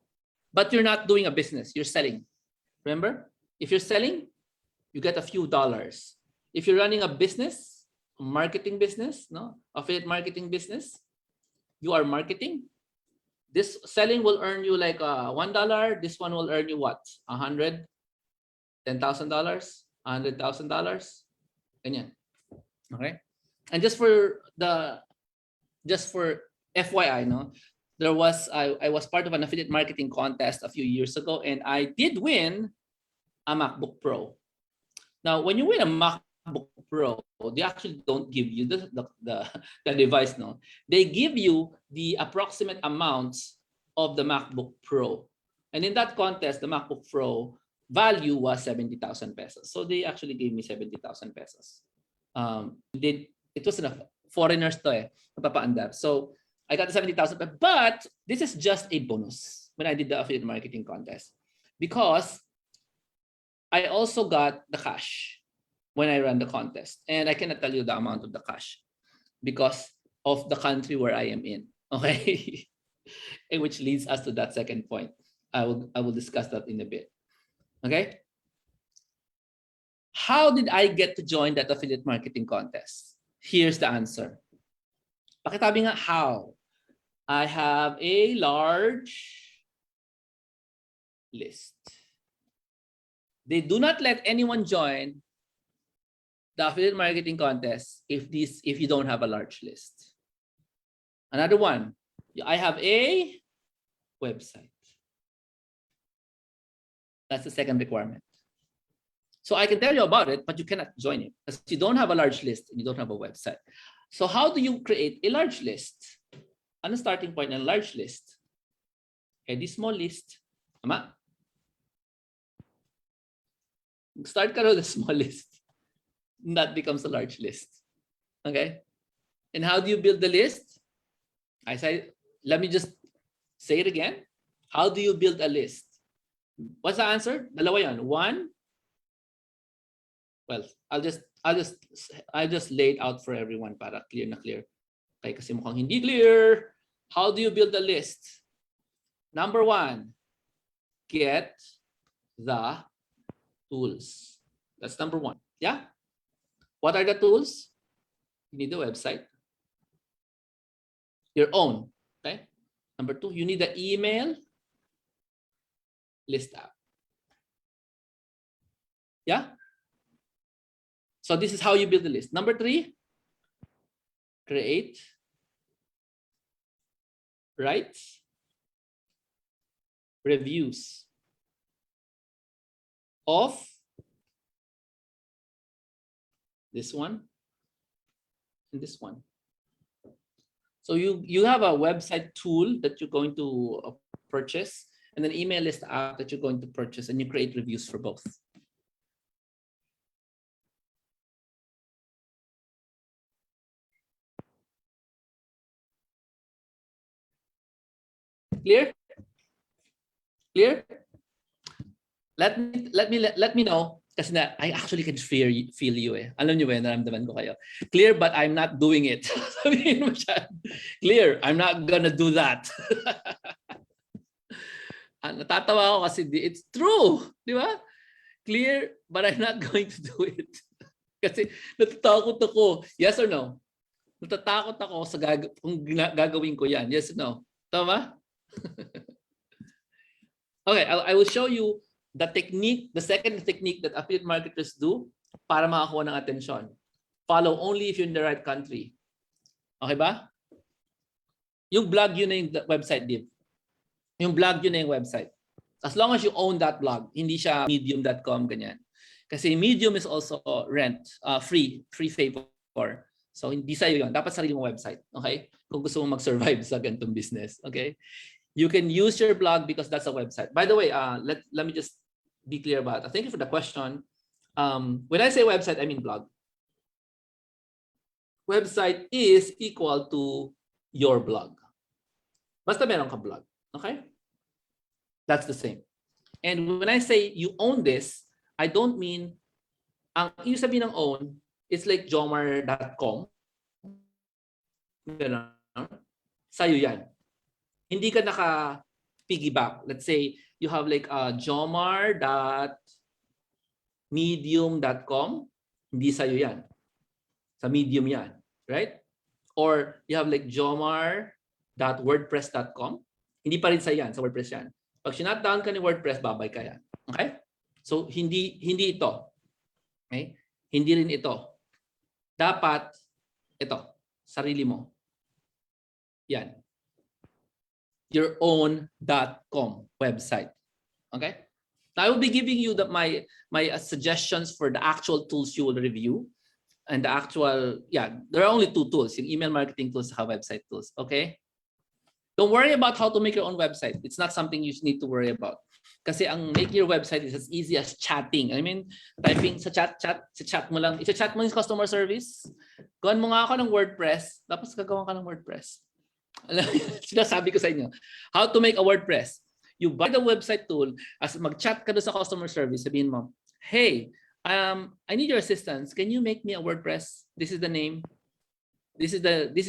But you're not doing a business, you're selling. Remember? If you're selling, you get a few dollars. If you're running a business, a marketing business, no, affiliate marketing business, you are marketing. This selling will earn you like $1. This one will earn you what? $100, $10,000, $100,000. Ganyan. Okay. And just for FYI, no, I was part of an affiliate marketing contest a few years ago, and I did win a MacBook Pro. Now, when you win a MacBook Pro, they actually don't give you the device, no. They give you the approximate amounts of the MacBook Pro. And in that contest, the MacBook Pro value was 70,000 pesos. So they actually gave me 70,000 pesos. It was enough. Foreigners to eh, napapaandar. So I got the 70,000, but this is just a bonus when I did the affiliate marketing contest, because I also got the cash when I ran the contest. And I cannot tell you the amount of the cash because of the country where I am in. Okay. And which leads us to that second point. I will discuss that in a bit. Okay. How did I get to join that affiliate marketing contest? Here's the answer. Pakitabi nga how. I have a large list. They do not let anyone join the affiliate marketing contest if you don't have a large list. Another one, I have a website. That's the second requirement. So I can tell you about it, but you cannot join it because you don't have a large list and you don't have a website. So how do you create a large list? Ano starting point ng large list? Okay, this small list. Tama? Start ka with a small list. That becomes a large list. Okay? And how do you build the list? I say, let me just say it again. How do you build a list? What's the answer? Dalawa yan. One. Well, I'll just lay it out for everyone para clear na clear. Okay, kasi mukhang hindi clear. How do you build a list? Number one, get the tools. That's number one. Yeah? What are the tools? You need the website. Your own. Okay? Number two, you need the email list app. Yeah? So this is how you build the list. Number three, create, write, reviews of this one and this one. So you have a website tool that you're going to purchase, and an email list app that you're going to purchase, and you create reviews for both. Clear? Clear? Let me know. Kasi na, I actually can feel you eh. Alam niyo eh, naramdaman ko kayo. Clear, but I'm not doing it. Sabihin mo siya. Clear, I'm not gonna do that. Natatawa ako kasi it's true. Di ba? Clear, but I'm not going to do it. Kasi natatakot ako. Yes or no? Natatakot ako sa kung gagawin ko yan. Yes or no? Tama? Okay, I will show you the technique, the second technique that affiliate marketers do para makakuha ng atensyon. Follow only if you're in the right country. Okay ba? Yung blog yun na yung website, Div. Yung blog yun na yung website. As long as you own that blog, hindi siya medium.com, ganyan. Kasi Medium is also free favor. So hindi sa'yo yun. Dapat sarili mong website. Okay? Kung gusto mong mag-survive sa ganitong business. Okay? You can use your blog because that's a website. By the way, let me just be clear about it. Thank you for the question. When I say website, I mean blog. Website is equal to your blog. Basta meron ka blog. Okay? That's the same. And when I say you own this, I don't mean, ang yung sabihin ng own, it's like jomar.com. Sa'yo yan. Hindi ka naka-piggyback. Let's say you have like jomar.medium.com. Hindi sa'yo yan. Sa Medium yan. Right? Or you have like jomar.wordpress.com. Hindi pa rin sa'yo yan. Sa WordPress yan. Pag sinutdown ka ni WordPress, babay ka yan. Okay? So, hindi ito. Okay? Hindi rin ito. Dapat, ito. Sarili mo. Yan. Your own.com website. Okay? Now, I will be giving you my suggestions for the actual tools you will review. And the actual, there are only two tools. Yung email marketing tools and website tools. Okay? Don't worry about how to make your own website. It's not something you need to worry about. Kasi ang making your website is as easy as chatting. I mean, typing sa chat mo lang. I-chat mo yung customer service. Gawin mo nga ako ng WordPress. Tapos gagawa ka ng WordPress. Sinasabi ko sa inyo. How to make a WordPress. You buy the website tool, as mag-chat ka doon sa customer service, sabihin mo, hey, I need your assistance. Can you make me a WordPress? This is the name. This is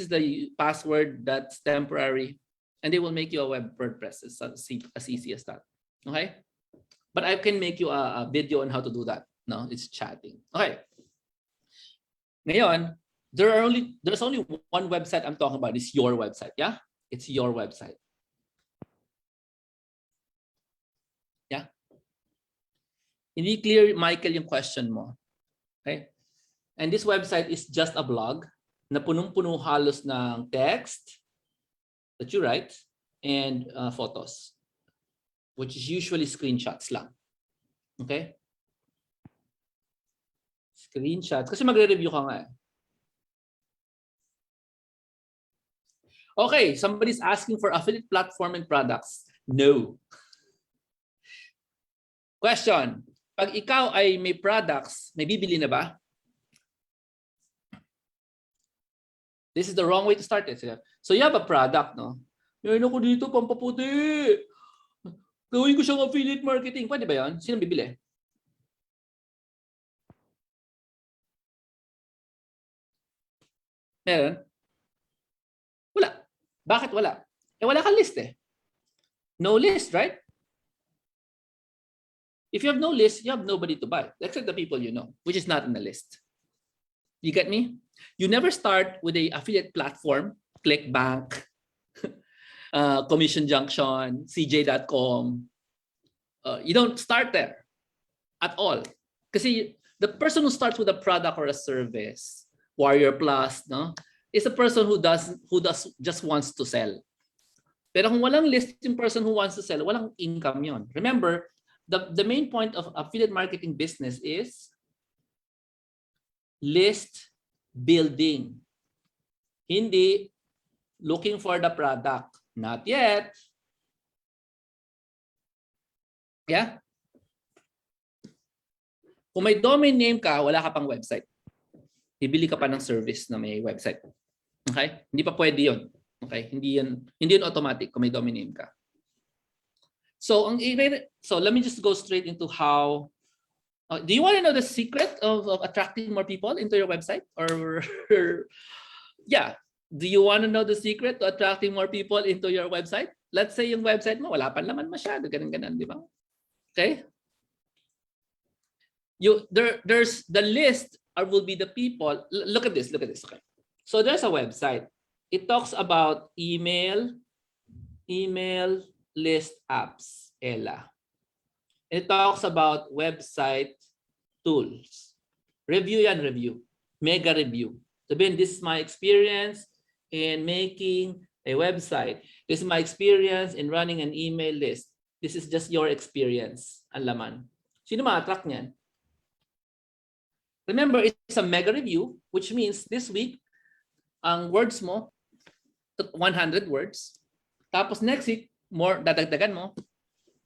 the password that's temporary. And they will make you a web WordPress. It's as easy as that. Okay? But I can make you a video on how to do that. No, it's chatting. Okay. Ngayon, there's only one website I'm talking about. It's your website. Yeah? It's your website. Yeah? Hindi clear, Michael, yung question mo. Okay? And this website is just a blog na punong-puno halos ng text that you write and photos, which is usually screenshots lang. Okay? Screenshots. Kasi magre-review ka nga eh. Okay, somebody's asking for affiliate platform and products. No. Question. Pag ikaw ay may products, may bibili na ba? This is the wrong way to start it. So you have a product, no? Yan ako dito, pampaputi. Gawin ko siyang affiliate marketing. Pwede ba yan? Sino bibili? Meron? Wala. Bakit wala? Eh wala kang list eh. No list, right? If you have no list, you have nobody to buy, except the people you know, which is not in the list. You get me? You never start with a affiliate platform, ClickBank, Commission Junction, CJ.com. You don't start there at all. Kasi the person who starts with a product or a service, Warrior Plus, no, is a person who just wants to sell. Pero kung walang list yung person who wants to sell, walang income yon. Remember, the main point of affiliate marketing business is list building. Hindi looking for the product. Not yet. Yeah? Kung may domain name ka, wala ka pang website. Bibili ka pa ng service na may website. Okay? Hindi pa pwede yun. Okay? Hindi yun automatic kung may domain name ka. So let me just go straight into how. Do you want to know the secret of attracting more people into your website? Or yeah. Do you want to know the secret to attracting more people into your website? Let's say yung website mo, wala pa naman masyado. Ganun, di ba? Okay? There's the list will be the people. Look at this. Okay. So there's a website. It talks about email list apps, ELA. It talks about website tools. Review. Mega review. Sabihin, this is my experience in making a website. This is my experience in running an email list. This is just your experience. Ang laman. Sino ma-attract niyan? Remember, it's a mega review, which means this week, ang words mo, 100 words. Tapos next week, more dadagdagan mo.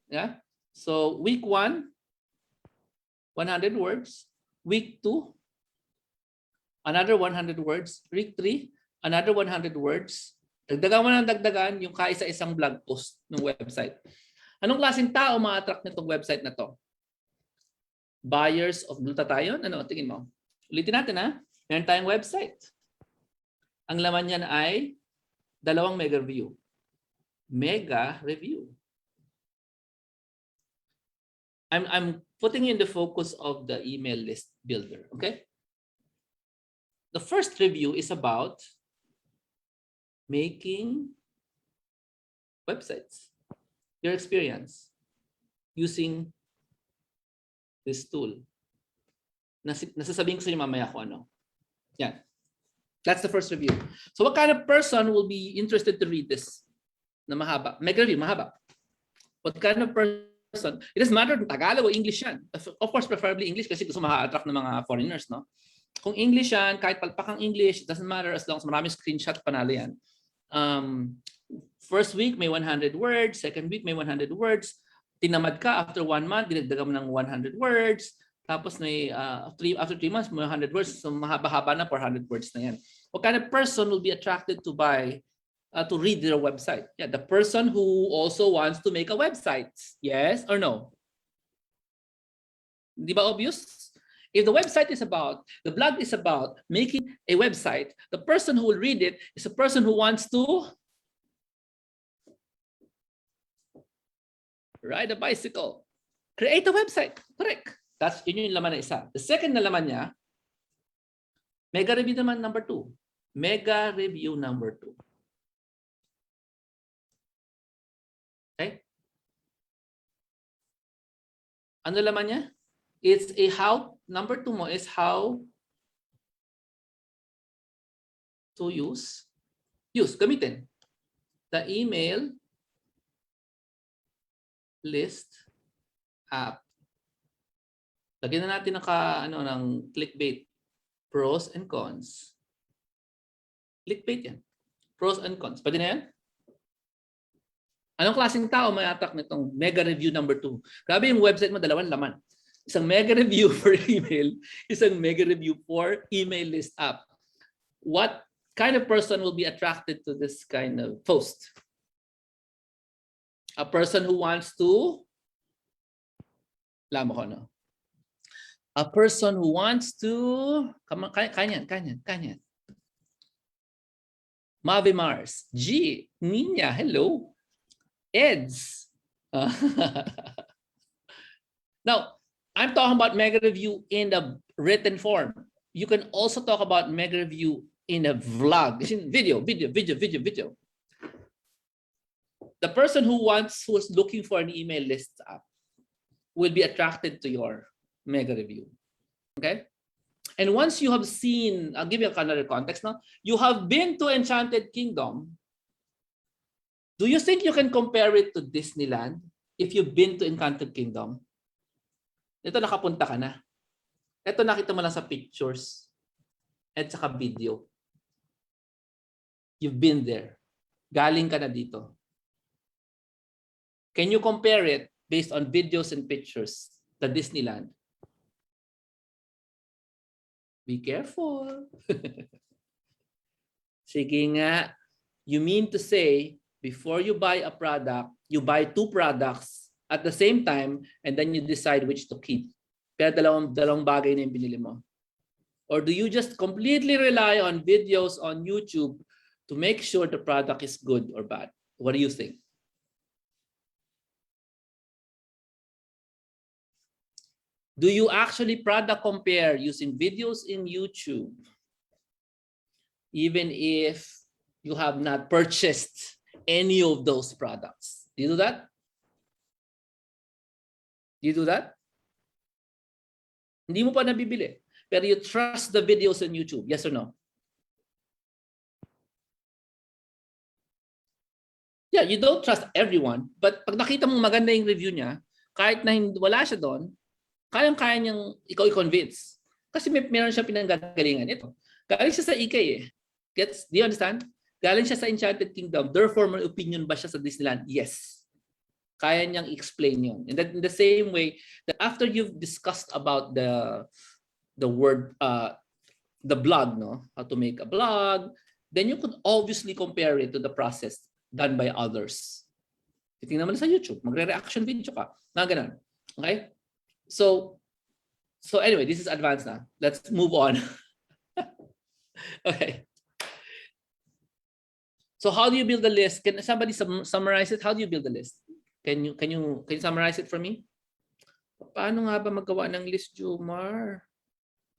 Yeah? So week 1, 100 words. Week 2, another 100 words. Week 3, another 100 words. Dagdagan mo ng dagdagan yung kaisa-isang blog post ng website. Anong klaseng tao ma-attract nitong website na to? Buyers of glutathione? Ano? Tingin mo. Ulitin natin ha. Meron tayong website. Ang laman niyan ay 2 mega review. Mega review. I'm putting in the focus of the email list builder. Okay? The first review is about making websites. Your experience using this tool. Nasasabihin ko sa inyo mamaya kung ano. Yan. That's the first review. So what kind of person will be interested to read this? Na mahaba. Mega review, mahaba. What kind of person? It doesn't matter kung Tagalog o English yan. Of course, preferably English kasi gusto ma-attract ng mga foreigners, no? Kung English yan, kahit palpakang English, it doesn't matter as long as maraming screenshot, panalo yan. First week may 100 words, second week may 100 words. Tinamad ka after 1 month, dinagdagan mo ng 100 words. Tapos may after 3 months, may 100 words. So mahaba-haba na 400 words na yan. What kind of person will be attracted to buy, to read their website? Yeah, the person who also wants to make a website. Yes or no? Di ba obvious? If the website is about, the blog is about making a website, the person who will read it is a person who wants to ride a bicycle, create a website. Correct. That's yun yung laman na isa. The second na laman niya, mega review naman number 2. Mega review number 2. Okay? Ano laman niya? It's a how, number 2 mo is how to gamitin the email list app. Lagyan na natin ng clickbait. Pros and cons. Clickbait yan. Pros and cons. Pwede na yan? Anong klaseng tao may attack nitong mega review number 2? Grabe yung website mo, dalawang laman. Isang mega review for email, isang mega review for email list app. What kind of person will be attracted to this kind of post? A person who wants to, lamo ko, no? A person who wants to, kanyan. Mavi Mars, G, Nina, hello. Eds. Now, I'm talking about mega review in the written form. You can also talk about mega review in a vlog, video. The person who's looking for an email list app will be attracted to your mega review. Okay? And once you have seen, I'll give you another context now. You have been to Enchanted Kingdom. Do you think you can compare it to Disneyland if you've been to Enchanted Kingdom? Ito, nakapunta ka na. Ito, nakita mo lang sa pictures at saka video. You've been there. Galing ka na dito. Can you compare it based on videos and pictures to Disneyland? Be careful. Sige nga. You mean to say, before you buy a product, you buy 2 products at the same time, and then you decide which to keep. Kaya dalawang bagay na yung binili mo. Or do you just completely rely on videos on YouTube to make sure the product is good or bad? What do you think? Do you actually product compare using videos in YouTube, even if you have not purchased any of those products? Do you do that? Do you do that? Hindi mo pa nabibili, pero you trust the videos on YouTube. Yes or no? Yeah, you don't trust everyone, but pag nakita mong maganda yung review niya, kahit na wala siya doon, kayang-kaya niyang ikaw i-convince. Kasi meron siya pinanggagalingan. Ito, galing siya sa IKEA eh. Do you understand? Galing siya sa Enchanted Kingdom. Therefore, may opinion ba siya sa Disneyland? Yes. Kaya niyang explain yun. And that in the same way, that after you've discussed about the blog, no, how to make a blog, then you could obviously compare it to the process done by others. Titingnan mo na sa YouTube, magre-reaction video ka. Na ganun. Okay? So anyway, this is advanced na. Let's move on. Okay. So how do you build the list? Can somebody summarize it? How do you build the list? Can you summarize it for me? Paano nga ba maggawa ng list, Jomar?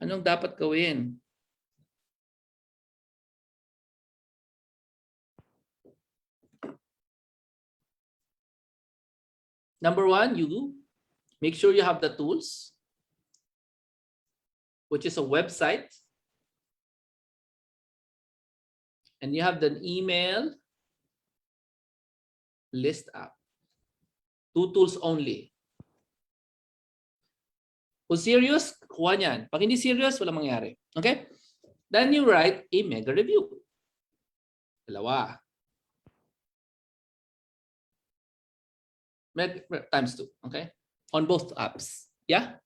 Anong dapat gawin? Number 1, you make sure you have the tools, which is a website, and you have the email list app. 2 tools only. Kung serious, kuha niyan. Pag hindi serious, walang mangyari. Okay? Then you write a mega review. 2. times 2, okay? On both apps. Yeah?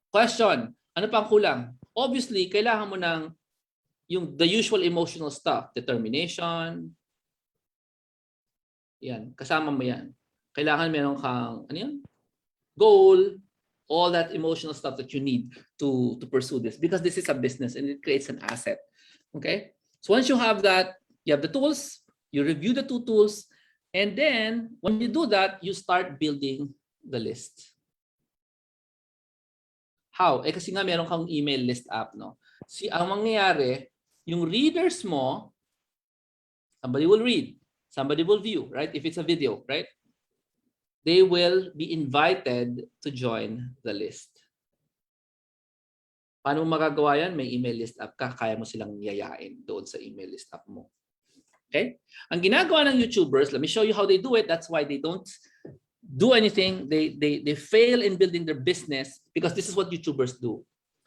Question, ano pang kulang? Obviously, kailangan mo ng the usual emotional stuff, determination, yan, kasama mo yan. Kailangan meron kang, ano yan? Goal, all that emotional stuff that you need to pursue this, because this is a business and it creates an asset. Okay? So once you have that, you have the tools, you review the 2 tools, and then when you do that, you start building the list. How? Kasi nga meron kang email list app, no? Ang mangyayari, yung readers mo, somebody will read, somebody will view, right? If it's a video, right? They will be invited to join the list. Paano mo magagawa yan? May email list app ka, kaya mo silang yayain doon sa email list app mo. Okay? Ang ginagawa ng YouTubers, let me show you how they do it. That's why they don't do anything. They fail in building their business because this is what YouTubers do.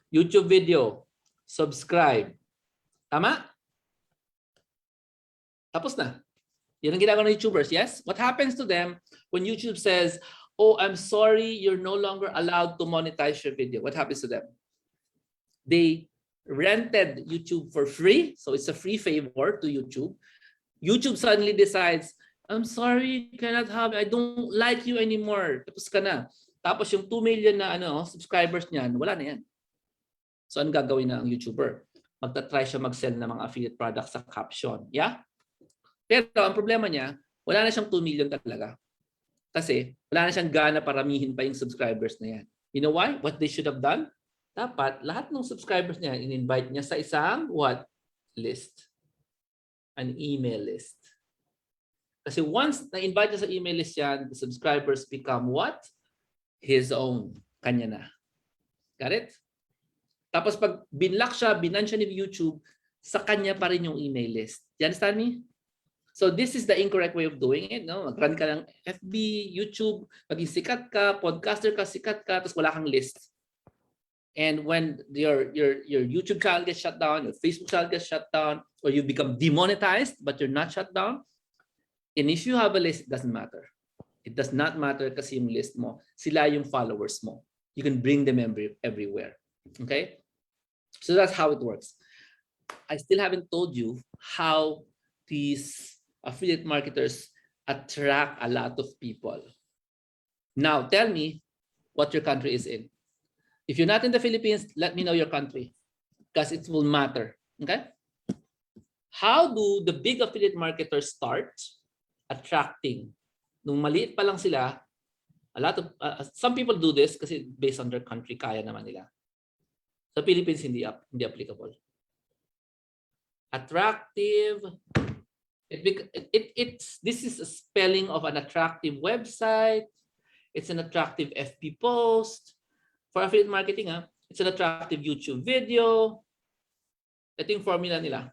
YouTube video, subscribe. Tama? Tapos na. Yan ang ginagawa ng YouTubers, yes? What happens to them when YouTube says, oh, I'm sorry, you're no longer allowed to monetize your video? What happens to them? They rented YouTube for free, so it's a free favor to YouTube. YouTube suddenly decides, I'm sorry, you cannot have, I don't like you anymore. Tapos ka na. Tapos yung 2 million na subscribers niyan, wala na yan. So ano gagawin na ang YouTuber? Magta-try siya mag-sell ng mga affiliate products sa caption. Yeah? Pero ang problema niya, wala na siyang 2 million talaga. Kasi wala na siyang gana paramihin pa yung subscribers na yan. You know why? What they should have done? Dapat lahat ng subscribers niya in-invite niya sa isang what? List. An email list. Kasi once na-invite niya sa email list yan, the subscribers become what? His own. Kanya na. Got it? Tapos pag binlock siya, binan siya ni YouTube, sa kanya pa rin yung email list. You understand me? So this is the incorrect way of doing it. No? Mag-run ka ng FB, YouTube, maging sikat ka, podcaster ka, sikat ka, tapos wala kang list. And when your YouTube channel gets shut down, your Facebook channel gets shut down, or you become demonetized, but you're not shut down, and if you have a list, it doesn't matter. It does not matter kasi yung list mo, sila yung followers mo. You can bring them everywhere. Okay? So that's how it works. I still haven't told you how these affiliate marketers attract a lot of people. Now, tell me what your country is in. If you're not in the Philippines, let me know your country because it will matter. Okay? How do the big affiliate marketers start attracting? Nung maliit pa lang sila, a lot of some people do this kasi based on their country, kaya naman nila. Sa Philippines, hindi applicable. Attractive. This is a spelling of an attractive website. It's an attractive FB post. For affiliate marketing, it's an attractive YouTube video. Ito yung formula nila.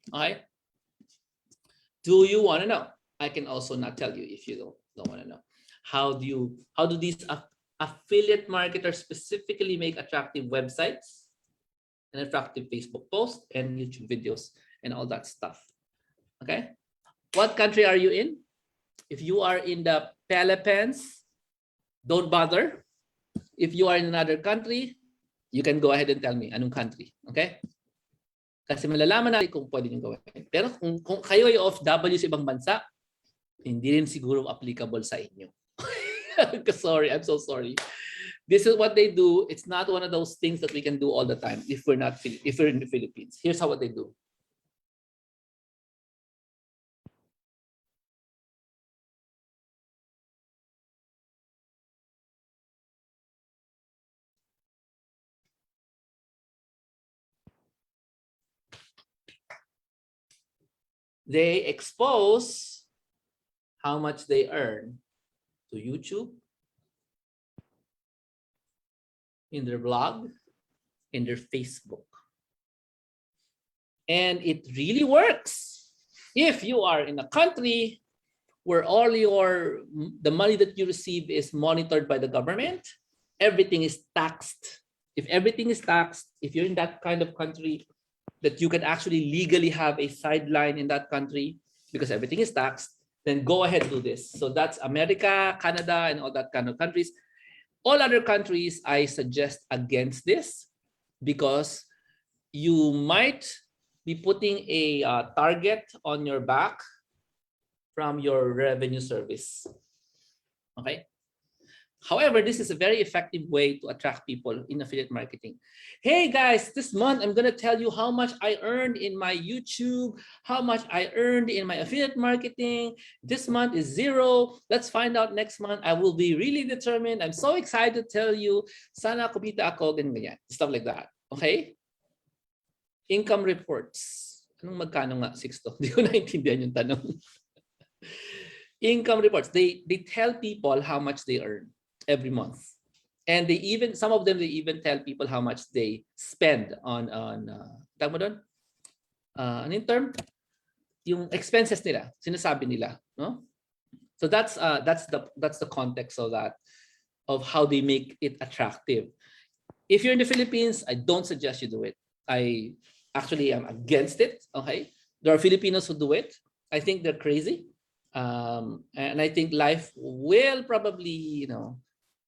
Okay? Do you want to know? I can also not tell you if you don't want to know. How do these affiliate marketers specifically make attractive websites and attractive Facebook posts and YouTube videos and all that stuff? Okay? What country are you in? If you are in the Philippines, don't bother. If you are in another country, you can go ahead and tell me anong country. Okay? Kasi malalaman natin kung pwede nyo gawin. Pero kung kayo ay OFW sa ibang bansa, hindi rin siguro applicable sa inyo. Sorry, I'm so sorry. This is what they do. It's not one of those things that we can do all the time if we're in the Philippines. Here's what they do. They expose how much they earn to YouTube, in their blog, in their Facebook. And it really works. If you are in a country where all the money that you receive is monitored by the government, everything is taxed. If everything is taxed, if you're in that kind of country, that you can actually legally have a sideline in that country because everything is taxed, then go ahead and do this. So that's America, Canada, and all that kind of countries. All other countries, I suggest against this because you might be putting a target on your back from your revenue service. Okay. However, this is a very effective way to attract people in affiliate marketing. Hey guys, this month I'm going to tell you how much I earned in my YouTube, how much I earned in my affiliate marketing. This month is 0. Let's find out next month. I will be really determined. I'm so excited to tell you. Sana kumita ako, ganyan. Stuff like that. Okay? Income reports. Anong magkano nga? 6 to. Hindi ko naintindihan yung tanong. Income reports. They tell people how much they earn every month, and some of them even tell people how much they spend on tawag mo doon? Anong term? Yung expenses nila, sinasabi nila, no? So that's the context of that, of how they make it attractive. If you're in the Philippines, I don't suggest you do it. I actually am against it. Okay, there are Filipinos who do it. I think they're crazy, and I think life will probably,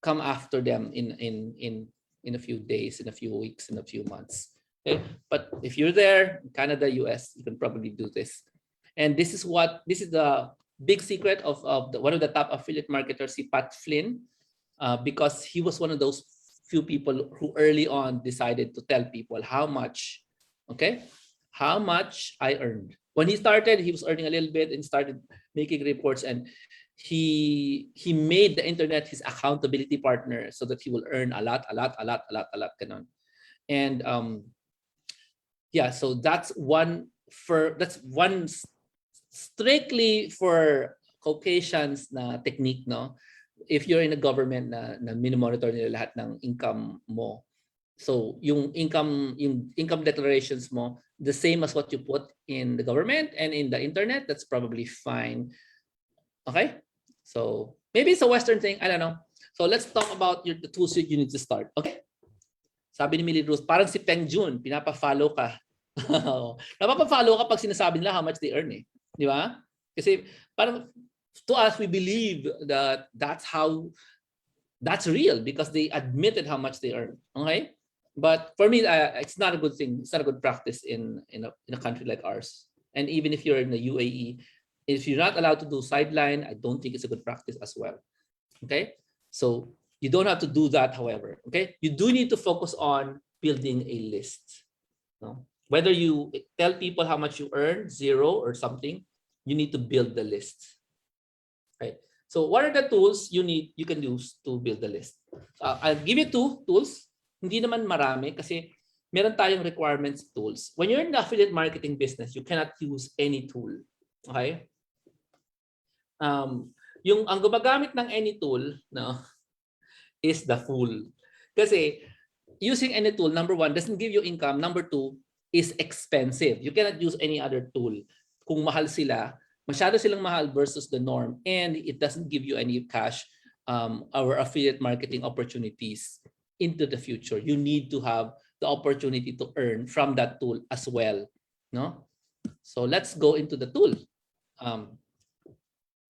come after them in a few days, in a few weeks, in a few months. Okay, but if you're there, Canada, US, you can probably do this. And this is the big secret of one of the top affiliate marketers, si Pat Flynn, because he was one of those few people who early on decided to tell people how much I earned. When he started, he was earning a little bit and started making reports, and he made the internet his accountability partner so that he will earn a lot ganon. And so that's one strictly for Caucasians na technique, no? If you're in a government na monitor nila lahat ng income mo, so yung income declarations mo the same as what you put in the government and in the internet, that's probably fine. Okay. So maybe it's a Western thing. I don't know. So let's talk about the tools that you need to start. Okay. Sabi ni Millie Rose, parang si Peng Jun, pinapa-follow ka. Napapa-follow ka pag sinasabi nila how much they earn, eh. Di ba? Kasi parang to us, we believe that that's real because they admitted how much they earn. Okay. But for me, it's not a good thing. It's not a good practice in a country like ours. And even if you're in the UAE, if you're not allowed to do sideline, I don't think it's a good practice as well. Okay, so you don't have to do that. However, okay, you do need to focus on building a list. No? Whether you tell people how much you earn, 0 or something, you need to build the list. Right. So what are the tools you can use to build the list? I'll give you 2 tools. Hindi naman marami kasi meron tayong requirements tools. When you're in the affiliate marketing business, you cannot use any tool. Okay? Yung ang gumagamit ng any tool, no, is the fool. Kasi using any tool, number 1, doesn't give you income. Number 2, is expensive. You cannot use any other tool. Kung mahal sila, masyado silang mahal versus the norm, and it doesn't give you any cash or affiliate marketing opportunities into the future. You need to have the opportunity to earn from that tool as well. No? So let's go into the tool.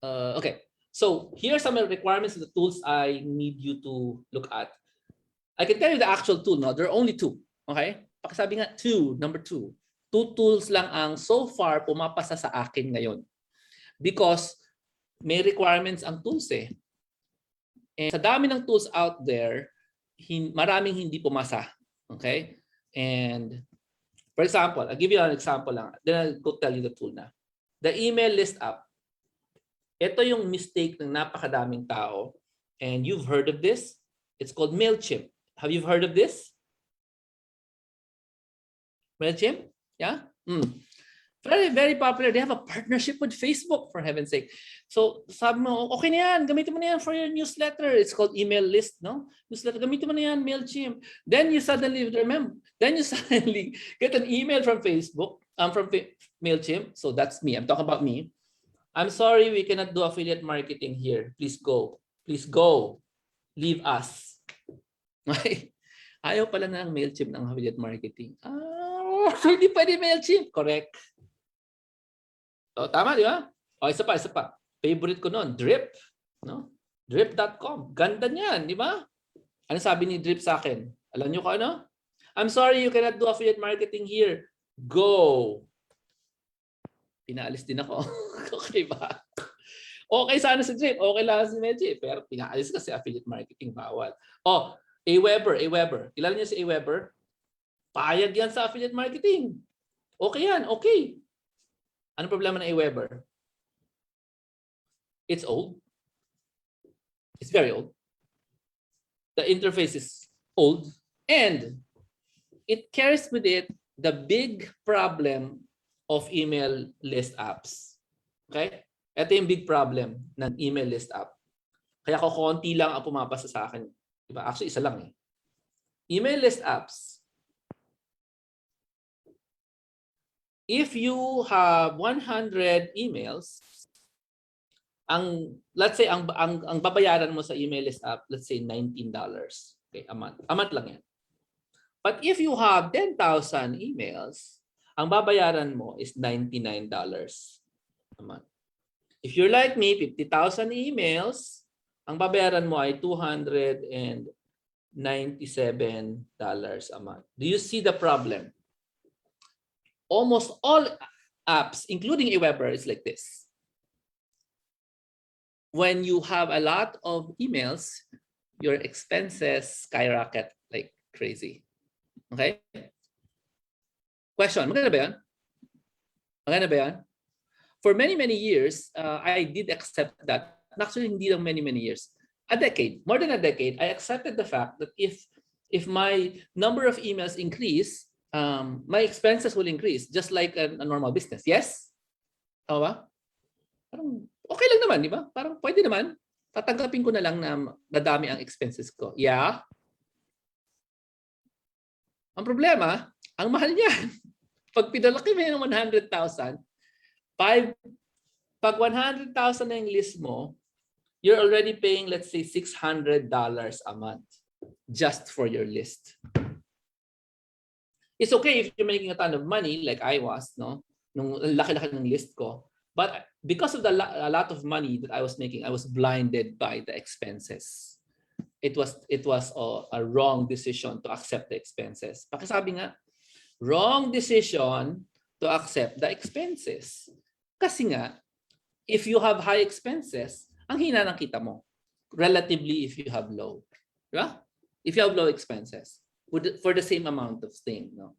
Okay, so here are some requirements of the tools I need you to look at. I can tell you the actual tool. No, there are only 2. Okay, pakisabi nga 2. Number 2, 2 tools lang ang so far pumapasa sa akin ngayon, because may requirements ang tools eh. And sa dami ng tools out there, maraming hindi pumasa. Okay, and for example, I'll give you an example lang. Then I'll go tell you the tool na. The email list app. Ito yung mistake ng napakadaming tao, and you've heard of this. It's called MailChimp. Have you heard of this? MailChimp? Yeah? Very, very popular. They have a partnership with Facebook, for heaven's sake. So sabi mo, okay na yan, gamitin mo na yan for your newsletter. It's called email list, no? Newsletter, gamitin mo na yan, MailChimp. Then you suddenly get an email from Facebook, from MailChimp. So that's me. I'm talking about me. I'm sorry, we cannot do affiliate marketing here. Please go. Please go. Leave us. Ayaw pala ng MailChimp ng affiliate marketing. Hindi pwede MailChimp. Correct. So, tama, di ba? O, isa pa. Favorite ko noon, Drip. No? Drip.com. Ganda niyan, di ba? Ano sabi ni Drip sa akin? Alam niyo kung ano? I'm sorry, you cannot do affiliate marketing here. Go! Pinaalis din ako. Okay ba? Okay sana si Drip. Okay lang si Medji. Pero pinaalis kasi affiliate marketing. Bawal. Oh, Aweber. Kilala niyo si Aweber? Payag yan sa affiliate marketing. Okay yan. Okay. Ano problema ng Aweber? It's old. It's very old. The interface is old. And it carries with it the big problem of email list apps. Okay? Ito yung big problem ng email list app. Kaya ko konti lang ang pumapasa sa akin. Diba? Actually, isa lang eh. Email list apps. If you have 100 emails, let's say ang babayaran mo sa email list app, let's say $19, okay, a month. A month lang yan. But if you have 10,000 emails, ang babayaran mo is $99 a month. If you're like me, 50,000 emails, ang babayaran mo ay $297 a month. Do you see the problem? Almost all apps, including Aweber, is like this. When you have a lot of emails, your expenses skyrocket like crazy. Okay? Question, maganda ba yan? Maganda ba yan? For many, many years, I did accept that. Actually, hindi lang many, many years. A decade, more than a decade, I accepted the fact that if my number of emails increase, my expenses will increase, just like a normal business. Yes? Tama ba? Parang okay lang naman, di ba? Parang pwede naman. Tatanggapin ko na lang na dadami ang expenses ko. Yeah? Ang problema, ang mahal niyan. Pag pinalaki mo yung 100,000, pag 100,000 na yung list mo, you're already paying, let's say, $600 a month just for your list. It's okay if you're making a ton of money, like I was, no? Nung laki-laki ng list ko. But because of a lot of money that I was making, I was blinded by the expenses. It was a wrong decision to accept the expenses. Pakisabi nga, wrong decision to accept the expenses. Kasi nga, if you have high expenses, ang hina ng kita mo. Relatively if you have low. Diba? If you have low expenses for the same amount of thing. No?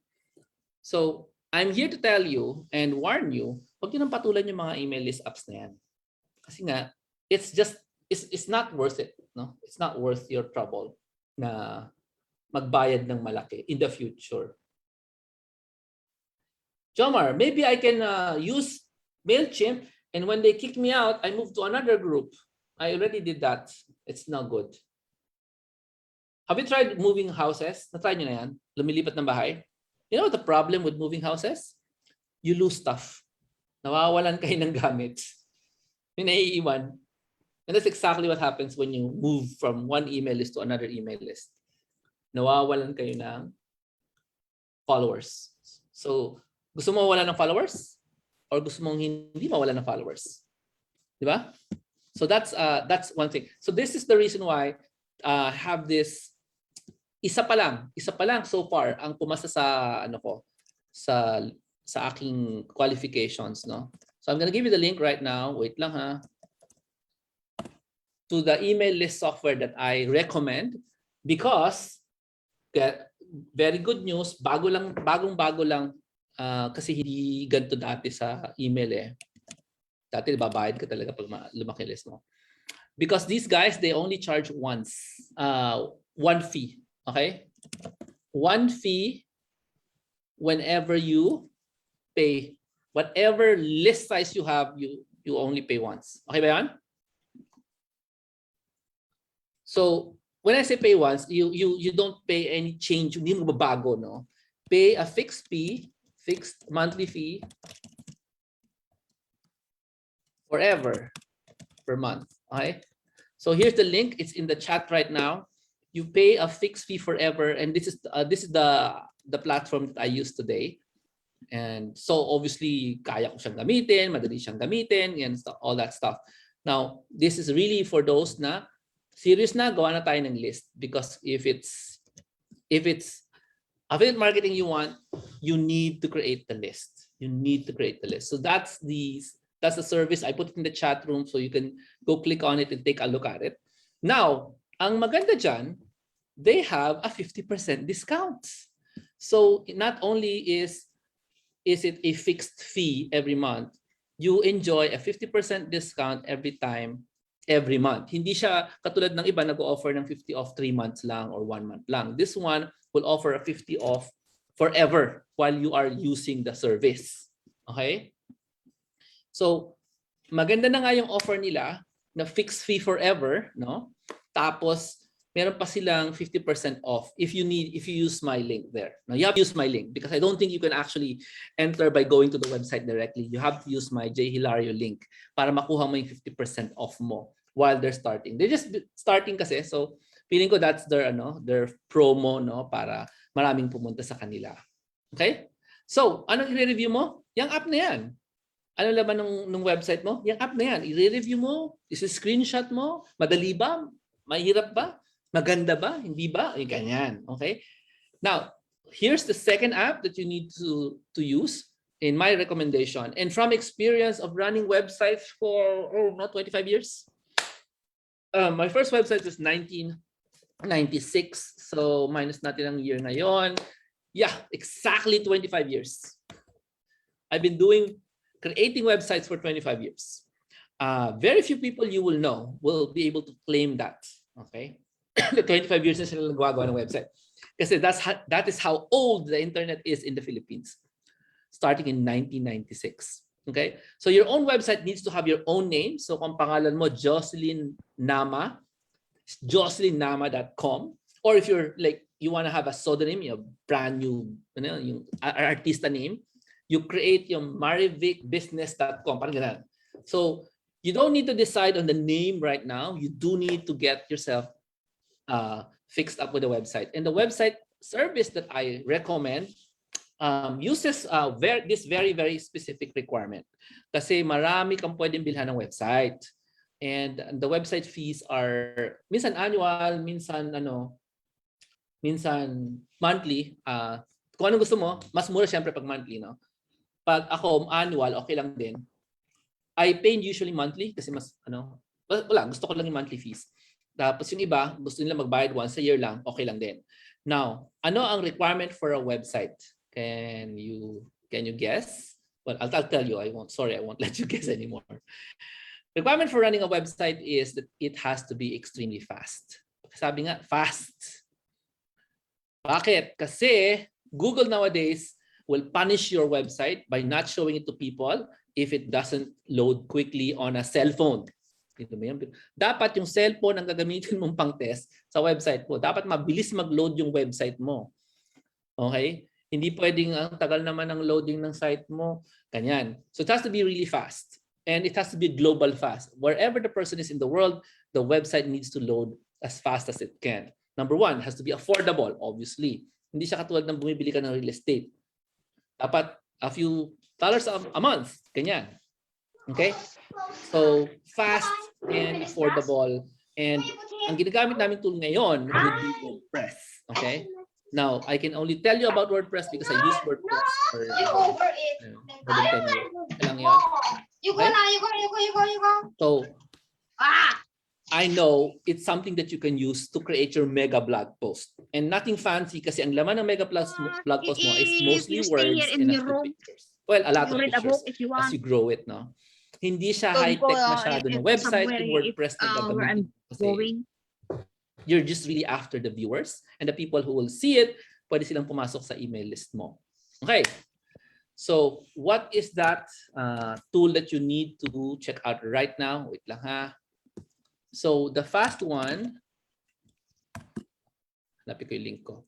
So, I'm here to tell you and warn you, huwag nyo nang patulan yung mga email list apps na yan. Kasi nga, it's not worth it. No? It's not worth your trouble na magbayad ng malaki in the future. Jomar, maybe I can use MailChimp, and when they kick me out, I move to another group. I already did that. It's not good. Have you tried moving houses? Na-try nyo na yan? Lumilipat ng bahay? You know what the problem with moving houses? You lose stuff. Nawawalan kayo ng gamit. Yung naiiwan. And that's exactly what happens when you move from one email list to another email list. Nawawalan kayo ng followers. So, gusto mo mawala ng followers? Or gusto mong hindi mawala ng followers? Di ba? So that's one thing. So this is the reason why I have this isa pa lang so far ang pumasa sa sa aking qualifications, no? So I'm going to give you the link right now. Wait lang ha. To the email list software that I recommend because very good news, bagong-bago lang kasi hindi ganito dati sa email eh. Dati babayad ka talaga pag lumaki list mo. Because these guys, they only charge one fee. Okay? One fee whenever you pay. Whatever list size you have, you only pay once. Okay ba yan? So, when I say pay once, you don't pay any change. Hindi mo babago, no? Pay a fixed fee, fixed monthly fee forever per month. Okay? So here's the link. It's in the chat right now. You pay a fixed fee forever, and this is the platform that I use today. And so obviously, kaya ko siyang gamitin, madali siyang gamitin, and all that stuff. Now, this is really for those na serious na, gawa na tayo ng list. Because if it's affiliate marketing you want, you need to create the list. You need to create the list. So that's the service. I put it in the chat room so you can go click on it and take a look at it. Now, ang maganda dyan, they have a 50% discount. So not only is it a fixed fee every month, you enjoy a 50% discount every time, every month. Hindi siya katulad ng iba nag-offer ng 50 off 3 months lang or 1 month lang. This one will offer a 50 off forever while you are using the service. Okay? So, maganda na nga yung offer nila na fixed fee forever, no? Tapos meron pa silang 50% off if you use my link there. Now, you have to use my link because I don't think you can actually enter by going to the website directly. You have to use my Hilario link para makuha mo yung 50% off mo while they're starting. They're just starting kasi, so feeling ko that's their promo, no, para maraming pumunta sa kanila. Okay? So, anong i-review mo? Yung app na yan. Ano laman ng website mo? Yung app na yan. I-review mo, i-screenshot mo, madali ba? Mahirap ba? Maganda ba? Hindi ba? Ay, ganyan. Okay? Now, here's the second app that you need to use in my recommendation. And from experience of running websites for, 25 years. My first website was 1996. So, minus natin ang year ngayon. Yeah, exactly 25 years. I've been creating websites for 25 years. Very few people you will know will be able to claim that. Okay? 25 years na sila nagagawa ng website. Kasi that is how old the internet is in the Philippines. Starting in 1996. Okay? So your own website needs to have your own name. So kung pangalan mo Jocelyn Nama, jocelynNama.com. Or if you're like, you want to have a pseudonym, a brand new, yung artista name, you create yung marivicbusiness.com. Parang ganun. So you don't need to decide on the name right now. You do need to get yourself fixed up with the website. And the website service that I recommend uses this very, very specific requirement. Kasi marami kang pwedeng bilhan ng website. And the website fees are minsan annual, minsan monthly. Kung anong gusto mo, mas mura syempre pag monthly, no? Pag ako annual, okay lang din. I pay usually monthly kasi mas wala, gusto ko lang yung monthly fees. Tapos yung iba, gusto nila magbayad once a year lang, okay lang din. Now, ano ang requirement for a website? Can you guess? Well, I'll tell you. I won't let you guess anymore. Requirement for running a website is that it has to be extremely fast. Sabi nga, fast. Bakit? Kasi Google nowadays will punish your website by not showing it to people if it doesn't load quickly on a cell phone. Dapat yung cellphone ang gagamitin mong pang-test sa website mo. Dapat mabilis mag-load yung website mo. Okay? Hindi pwedeng ang tagal naman ng loading ng site mo. Ganyan. So it has to be really fast. And it has to be global fast. Wherever the person is in the world, the website needs to load as fast as it can. Number one, it has to be affordable, obviously. Hindi siya katulad ng bumibili ka ng real estate. Dapat a few dollars a month. Ganyan. Okay? So, fast and affordable. And ang ginagamit namin tool ngayon would be WordPress. Okay? Now, I can only tell you about WordPress because I use WordPress for more than 10 years. Lang yun. Okay? So, I know it's something that you can use to create your mega blog post. And nothing fancy kasi ang laman ng mega blog post mo is mostly words and a few pictures. Well, a lot of pictures as you grow it, no? Hindi siya high-tech masyado ng website in WordPress na gagamitin. Kasi you're just really after the viewers and the people who will see it, pwede silang pumasok sa email list mo. Okay. So, what is that tool that you need to check out right now? Wait lang ha. So, the fast one, hanapin ko yung link ko.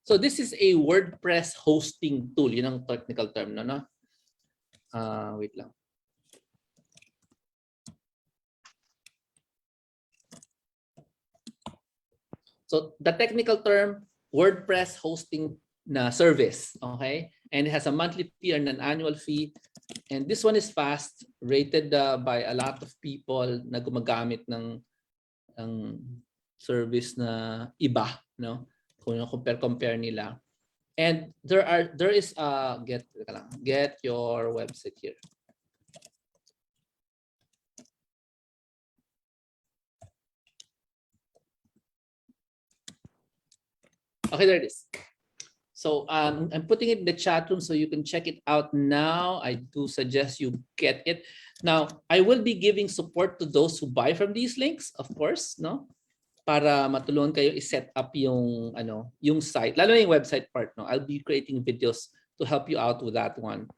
So this is a WordPress hosting tool. Yun ang technical term, no? Wait lang. So the technical term, WordPress hosting na service. Okay? And it has a monthly fee and an annual fee. And this one is fast, rated by a lot of people na gumagamit ng service na iba, no? Kung compare nila. And there is get your website here. Okay, there it is. So I'm putting it in the chat room so you can check it out now. I do suggest you get it. Now, I will be giving support to those who buy from these links, of course, no? Para matulungan kayo i-set up yung yung site, lalo na yung website part, no? I'll be creating videos to help you out with that one.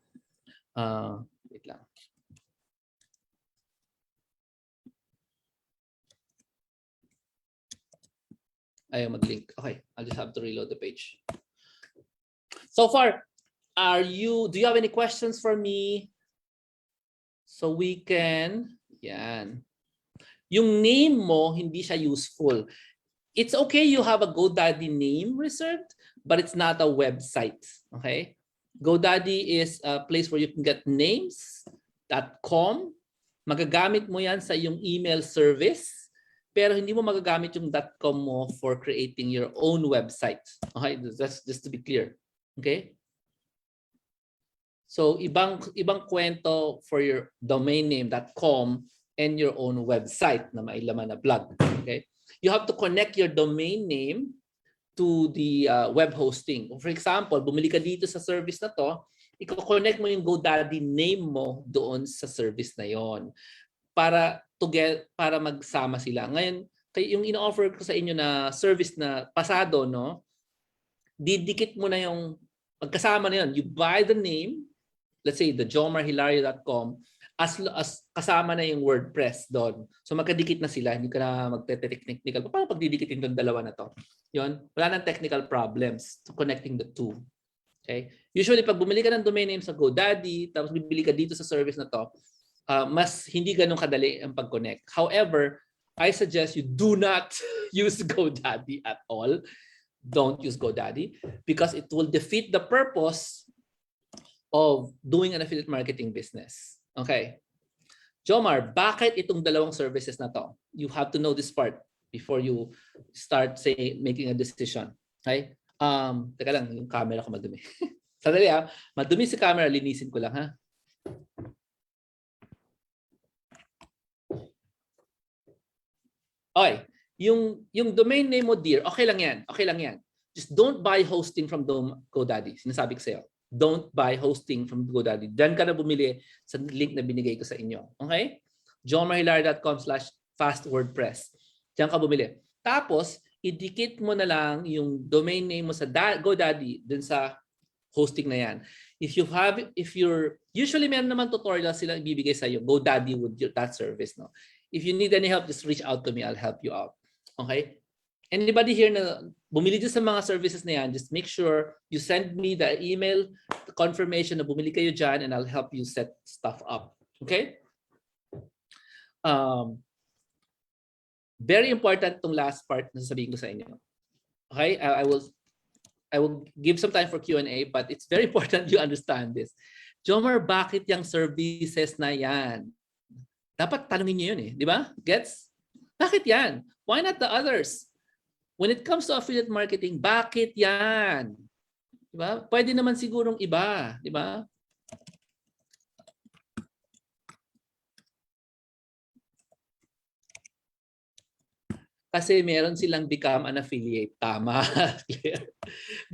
Wait lang. Ayaw mag-link. Okay, I'll just have to reload the page. So far, do you have any questions for me? So we can, yan. Yung name mo, hindi siya useful. It's okay you have a GoDaddy name reserved, but it's not a website, okay? GoDaddy is a place where you can get names.com. Magagamit mo yan sa yung email service, pero hindi mo magagamit yung .com mo for creating your own website. Okay, that's just to be clear. Okay? So ibang kwento for your domain name.com and your own website na mailaman na blog. Okay? You have to connect your domain name to the web hosting. For example, bumili ka dito sa service na to, i-connect mo yung GoDaddy name mo doon sa service na yon para magsama sila. Ngayon, yung ino-offer ko sa inyo na service na pasado, no? Didikit mo na yung magkasama na yon. You buy the name, let's say the jomarhilario.com, as kasama na yung WordPress doon. So magkadikit na sila, hindi ka na magte-technical. Paano pagdidikitin yung dalawa na to? Yon, wala nang technical problems to connecting the two. Okay? Usually pag bumili ka ng domain name sa GoDaddy, tapos bibili ka dito sa service na to, mas hindi ganun kadali ang pag-connect. However, I suggest you do not use GoDaddy at all. Don't use GoDaddy because it will defeat the purpose of doing an affiliate marketing business. Okay. Jomar, bakit itong dalawang services na to? You have to know this part before you start making a decision. Okay? Teka lang, yung camera ko madumi. Sandali madumi si camera, linisin ko lang ha. Okay, yung domain name mo, dear, okay lang yan. Okay lang yan. Just don't buy hosting from GoDaddy. Sinasabi ko sa'yo. Don't buy hosting from GoDaddy. Diyan ka na bumili sa link na binigay ko sa inyo. Okay? jomarhilario.com/fastwordpress. Diyan ka bumili. Tapos, idikit mo na lang yung domain name mo sa GoDaddy dun sa hosting na yan. Usually meron naman tutorial sila ibibigay sa iyo. GoDaddy with that service, no? If you need any help, just reach out to me. I'll help you out. Okay? Anybody here na bumili dyan sa mga services na yan, just make sure you send me the email, the confirmation na bumili kayo dyan, and I'll help you set stuff up. Okay? Very important tong last part na sasabihin ko sa inyo. Okay? I will give some time for Q&A, but it's very important you understand this. Jomar, bakit yung services na yan? Dapat tanungin niyo yun di ba? Gets? Bakit yan? Why not the others? When it comes to affiliate marketing, bakit yan? Di ba? Pwede naman sigurong iba, di ba? Kasi meron silang become an affiliate. Tama.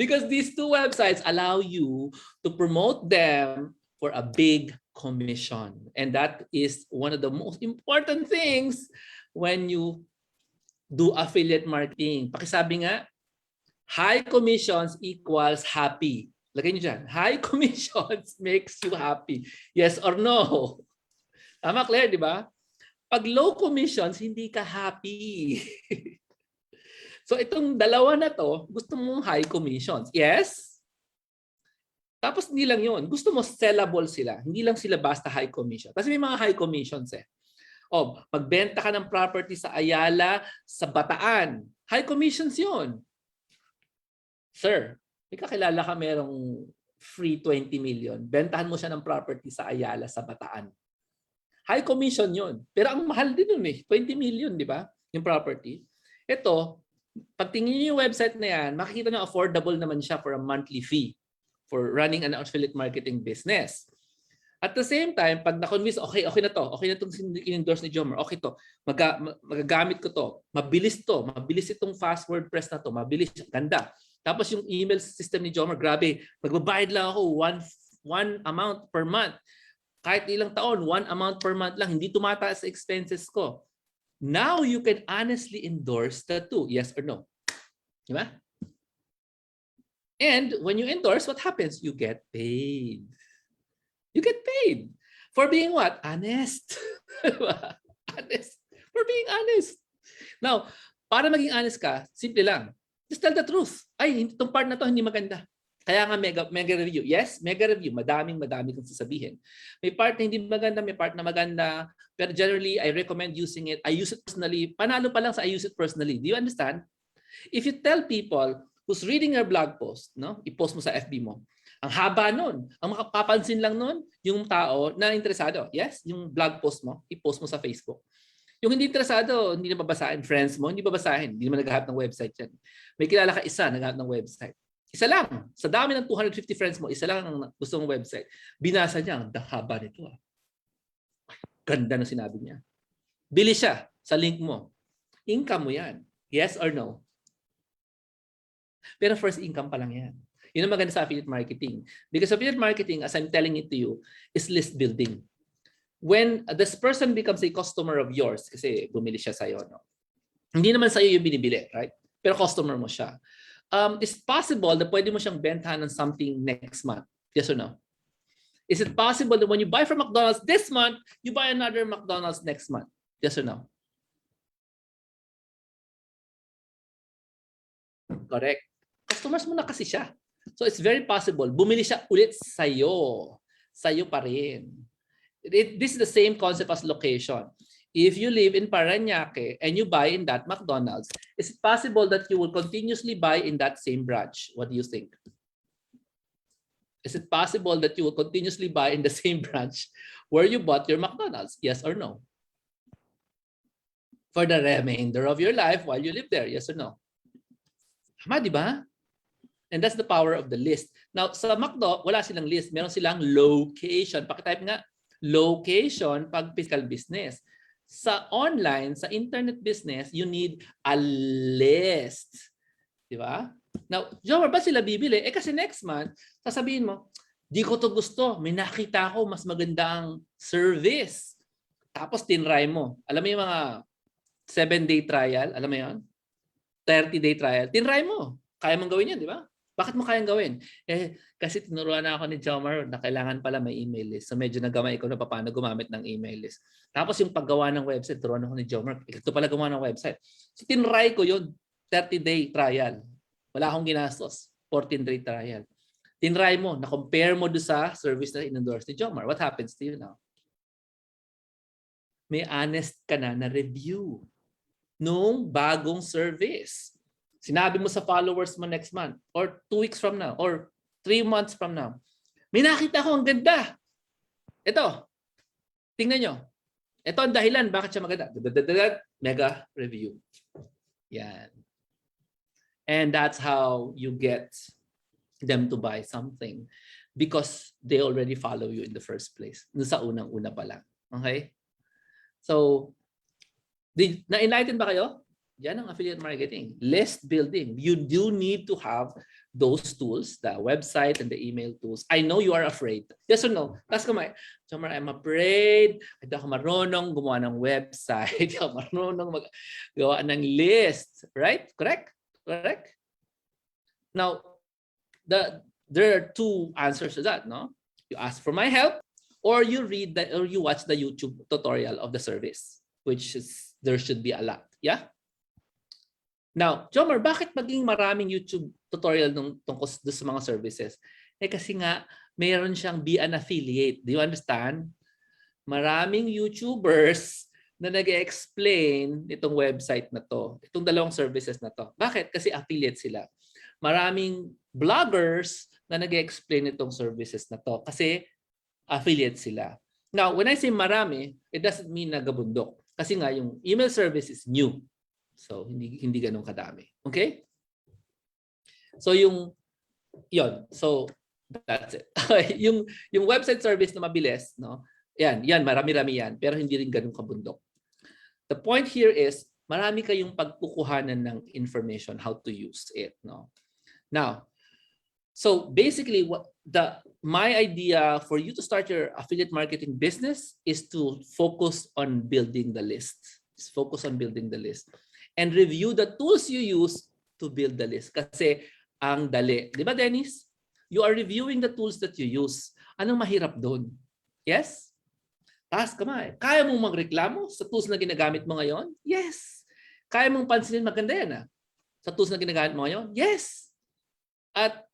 Because these two websites allow you to promote them for a big commission. And that is one of the most important things when you do affiliate marketing. Pakisabi nga, high commissions equals happy. Lagay niyo dyan. High commissions makes you happy. Yes or no? Tama, Claire, di ba? Pag low commissions, hindi ka happy. So itong dalawa na to, gusto mong high commissions. Yes? Tapos hindi lang yun. Gusto mo sellable sila. Hindi lang sila basta high commission. Kasi may mga high commissions magbenta ka ng property sa Ayala, sa Bataan. High commissions yun. Sir, May kakilala ka merong free 20 million, bentahan mo siya ng property sa Ayala, sa Bataan. High commission yun. Pero ang mahal din yun eh. 20 million, di ba? Yung property. Ito, pag tingin niyo yung website na yan, makikita niyo affordable naman siya for a monthly fee for running an affiliate marketing business. At the same time, pag na-convince, okay na to, okay na itong in-endorse ni Jomar, okay to, magagamit ko to, mabilis itong fast WordPress na to, mabilis, ganda. Tapos yung email system ni Jomar, grabe, magbabayad lang ako one amount per month. Kahit ilang taon, one amount per month lang, hindi tumataas sa expenses ko. Now you can honestly endorse the two, yes or no. Diba? And when you endorse, what happens? You get paid. You get paid for being what? Honest. Honest. For being honest. Now, para maging honest ka, simple lang. Just tell the truth. Ay, itong part na to hindi maganda. Kaya nga mega review. Yes, mega review. Madami kang sasabihin. May part na hindi maganda, may part na maganda. Pero generally, I recommend using it. I use it personally. Panalo pa lang sa I use it personally. Do you understand? If you tell people who's reading your blog post, no, i-post mo sa FB mo, ang haba nun. Ang makapapansin lang nun, yung tao na interesado. Yes, yung blog post mo, i-post mo sa Facebook. Yung hindi interesado, hindi na babasahin. Friends mo, hindi babasahin. Hindi naman naghahanap ng website yan. May kilala ka isa, naghahanap ng website. Isa lang. Sa dami ng 250 friends mo, isa lang ang gusto mong website. Binasa niya, ang haba nito. Ganda na sinabi niya. Bili siya sa link mo. Income mo yan. Yes or no? Pero first income pa lang yan. Yun ang maganda sa affiliate marketing. Because affiliate marketing, as I'm telling it to you, is list building. When this person becomes a customer of yours, kasi bumili siya sa'yo, no? Hindi naman sa'yo yung binibili, right? Pero customer mo siya. It's possible na pwede mo siyang bentahan ng something next month. Yes or no? Is it possible that when you buy from McDonald's this month, you buy another McDonald's next month? Yes or no? Correct. Customers mo na kasi siya. So it's very possible. Bumili siya ulit sa'yo. Sa'yo pa rin. This is the same concept as location. If you live in Parañaque and you buy in that McDonald's, is it possible that you will continuously buy in that same branch? What do you think? Is it possible that you will continuously buy in the same branch where you bought your McDonald's? Yes or no? For the remainder of your life while you live there? Yes or no? Tama, di ba? And that's the power of the list. Now, sa McDo, wala silang list. Meron silang location. Pakitype nga, location pag physical business. Sa online, sa internet business, you need a list. Di ba? Now, Jomar, ba sila bibili? Kasi next month, sasabihin mo, di ko to gusto. May nakita ko mas magandang service. Tapos tinry mo. Alam mo yung mga 7-day trial? Alam mo yun? 30-day trial. Tinry mo. Kaya mong gawin yan, di ba? Bakit mo kayang gawin? Kasi tinuruan na ako ni Jomar na kailangan pala may email list. So medyo nagamay ko na paano gumamit ng email list. Tapos yung paggawa ng website, turuan ako ni Jomar. Ito pala gumawa ng website. So tinry ko yun. 30-day trial. Wala akong ginastos. 14-day trial. Tinry mo. Na-compare mo doon sa service na in-endorse ni Jomar. What happens to you now? May honest ka na review nung bagong service. Sinabi mo sa followers mo next month or 2 weeks from now or 3 months from now. May nakita ko ang ganda. Ito. Tingnan nyo. Ito ang dahilan bakit siya maganda. Mega review. Yan. And that's how you get them to buy something because they already follow you in the first place. Sa unang-una pa lang. Okay? So, na-enlighten ba kayo? Yan ang affiliate marketing. List building. You do need to have those tools, the website and the email tools. I know you are afraid. Yes or no? Tapos kumay, Jomar, I'm afraid. Hindi ako marunong gumawa ng website. Hindi ako marunong magawa ng list. Right? Correct? Correct? Now, there are two answers to that. No? You ask for my help or you read or you watch the YouTube tutorial of the service, which is there should be a lot. Yeah? Now, Jomar, bakit maging maraming YouTube tutorial tungkol sa mga services? Kasi nga, mayroon siyang be an affiliate. Do you understand? Maraming YouTubers na nag-explain itong website na to, itong dalawang services na to. Bakit? Kasi affiliate sila. Maraming bloggers na nag-explain itong services na to kasi affiliate sila. Now, when I say marami, it doesn't mean nagabundok. Kasi nga, yung email service is new. So, hindi ganun kadami. Okay? So, yon. So, that's it. yung website service na mabilis, no? Yan, marami-rami yan. Pero hindi rin ganun kabundok. The point here is, marami kayong pagkukuhanan ng information, how to use it, no? Now, so basically, my idea for you to start your affiliate marketing business is to focus on building the list. Focus on building the list. And review the tools you use to build the list. Kasi ang dali. Di ba, Dennis? You are reviewing the tools that you use. Anong mahirap doon? Yes? Taas ka ma. Kaya mong magreklamo sa tools na ginagamit mo ngayon? Yes. Kaya mong pansinin maganda yan sa tools na ginagamit mo ngayon? Yes. At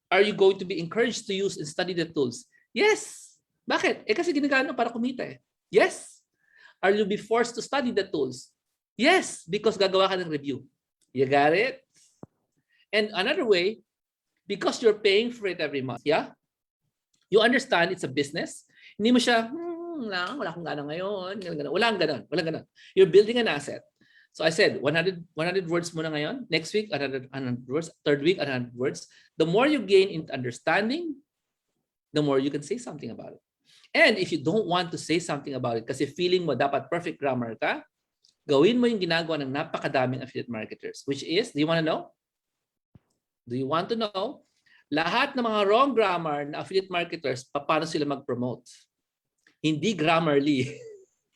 are you going to be encouraged to use and study the tools? Yes. Bakit? Kasi ginagamit mo para kumita Yes. Are you be forced to study the tools? Yes, because gagawa ka ng review. You got it? And another way, because you're paying for it every month, yeah? You understand it's a business. Hindi mo siya, wala akong gana ngayon. Walang ganon. You're building an asset. So I said, 100 words muna ngayon. Next week, 100 words. Third week, 100 words. The more you gain in understanding, the more you can say something about it. And if you don't want to say something about it kasi feeling mo dapat perfect grammar ka, gawin mo yung ginagawa ng napakadaming affiliate marketers, which is, do you want to know? Do you want to know? Lahat ng mga wrong grammar na affiliate marketers, paano sila mag-promote? Hindi Grammarly.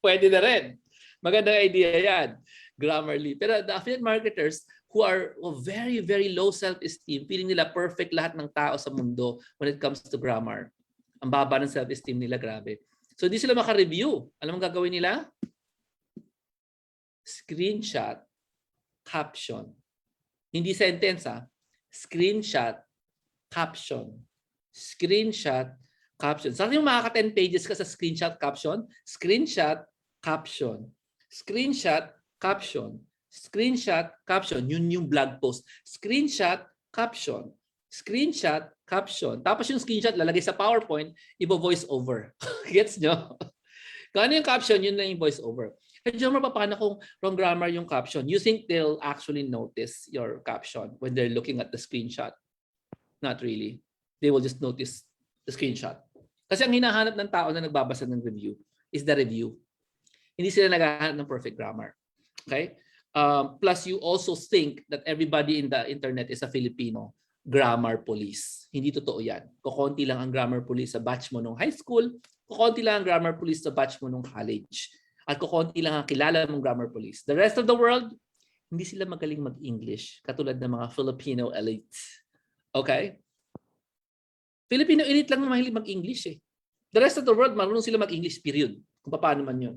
Pwede na rin. Magandang idea yan. Grammarly. Pero the affiliate marketers who are very, very low self-esteem, feeling nila perfect lahat ng tao sa mundo when it comes to grammar. Ang baba ng self-esteem nila, grabe. So hindi sila maka-review. Alam mo gagawin nila? Screenshot, caption. Hindi sentence Screenshot, caption. Screenshot, caption. Saan yung makaka 10 pages ka sa screenshot, caption? Screenshot, caption. Screenshot, caption. Screenshot, caption. Yun yung blog post. Screenshot, caption. Screenshot, caption. Tapos yung screenshot lalagay sa PowerPoint, ibo-voice over. Gets nyo? Kung ano yung caption, yun na yung voice over. Hey, Jomar, paano kung wrong grammar yung caption? You think they'll actually notice your caption when they're looking at the screenshot? Not really. They will just notice the screenshot. Kasi ang hinahanap ng tao na nagbabasa ng review is the review. Hindi sila naghahanap ng perfect grammar. Okay? Plus, you also think that everybody in the internet is a Filipino grammar police. Hindi totoo yan. Kukunti lang ang grammar police sa batch mo nung high school. Kukunti lang ang grammar police sa batch mo nung college. At kukunti lang ang kilala mong grammar police. The rest of the world, hindi sila magaling mag-English. Katulad ng mga Filipino elite. Okay? Filipino elite lang na mahilig mag-English The rest of the world, marunong sila mag-English, period. Kung paano man yun.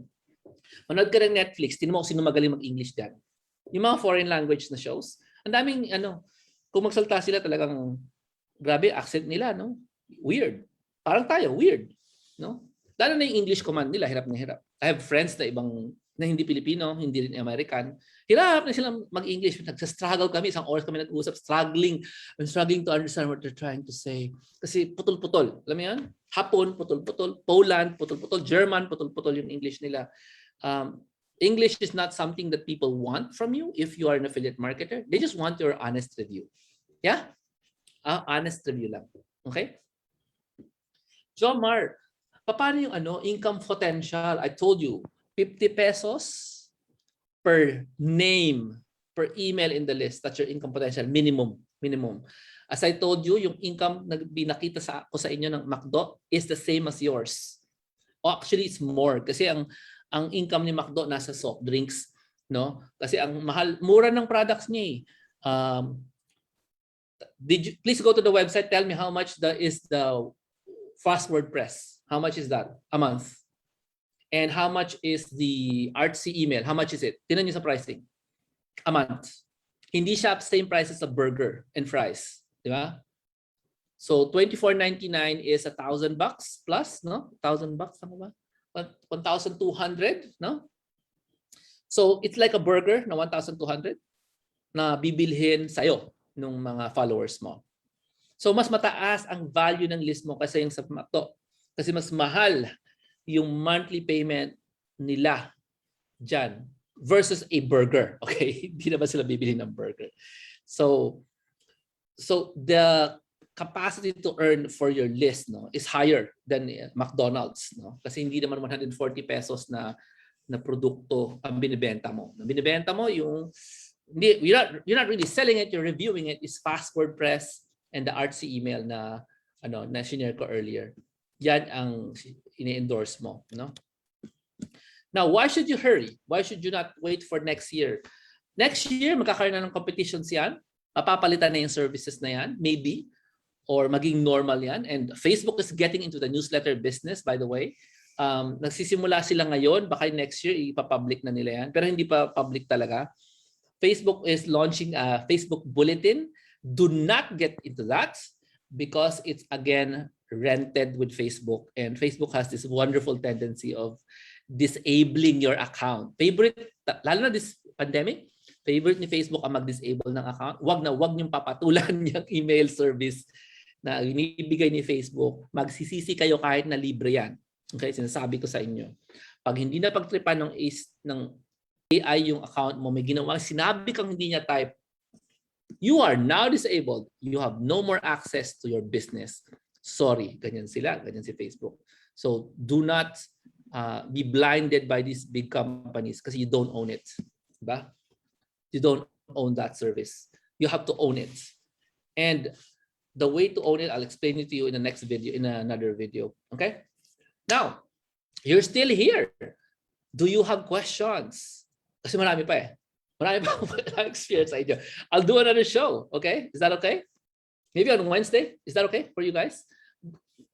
Manood ka ng Netflix, tinan mo kung sino magaling mag-English dyan. Yung mga foreign language na shows, ang daming, kung magsalta sila talagang, grabe, accent nila, no? Weird. Parang tayo, weird. No? Lalo na yung English command nila, hirap na hirap. I have friends na hindi Pilipino, hindi rin American. Hirap na silang mag-English. Nagsa-struggle kami, isang oras kami nag-usap, struggling. I'm struggling to understand what they're trying to say. Kasi putol-putol. Alam mo yan? Hapon, putol-putol. Poland, putol-putol. German, putol-putol yung English nila. English is not something that people want from you if you are an affiliate marketer. They just want your honest review. Yeah? Honest review lang. Okay? Jomar, paano yung income potential? I told you, 50 pesos per name, per email in the list. That's your income potential, minimum. As I told you, yung income na binakita ko sa inyo ng McDo is the same as yours. Actually, it's more kasi ang income ni McDo nasa soft drinks, no? Kasi ang mura ng products niya please go to the website, tell me how much is the fast WordPress. How much is that a month? And how much is the artsy email? How much is it? Tingnan niyo sa pricing. A month. Hindi siya same price as a burger and fries. Di ba? So, $24.99 is $1,000 plus, no? $1,000, ano ba? 1,200, no? So, it's like a burger na 1,200 na bibilhin sa'yo ng mga followers mo. So mas mataas ang value ng list mo kasi yung sa McDo. Kasi mas mahal yung monthly payment nila dyan versus a burger. Okay? Hindi naman sila bibili ng burger. So the capacity to earn for your list, no, is higher than McDonald's, no? Kasi hindi naman 140 pesos na produkto ang binibenta mo. Ang binibenta mo yung hindi, you're not really selling it, you're reviewing it. Is fast WordPress and the artsy email na na shinare ko earlier. Yan ang ini-endorse mo, no? Now, why should you hurry? Why should you not wait for next year? Next year, magkakaroon na ng competitions yan. Mapapalitan na yung services na yan, maybe. Or maging normal yan. And Facebook is getting into the newsletter business, by the way. Nagsisimula sila ngayon. Baka next year, ipapublic na nila yan. Pero hindi pa public talaga. Facebook is launching a Facebook bulletin. Do not get into that because it's, again, rented with Facebook. And Facebook has this wonderful tendency of disabling your account. Favorite, lalo na this pandemic, favorite ni Facebook ang mag-disable ng account. Wag niyong papatulan yung email service na inibigay ni Facebook. Magsisisi kayo kahit na libre yan. Okay, sinasabi ko sa inyo. Pag hindi na pagtripan ng AI yung account mo, may ginawa, sinabi kang hindi niya type, you are now disabled. You have no more access to your business. Sorry, ganyan sila, ganyan si Facebook. So do not be blinded by these big companies kasi you don't own it. Diba? You don't own that service. You have to own it. And the way to own it, I'll explain it to you in the next video, in another video. Okay? Now, you're still here. Do you have questions? Kasi marami pa eh. Marami pa akong experience sa inyo. I'll do another show. Okay? Is that okay? Maybe on Wednesday. Is that okay for you guys?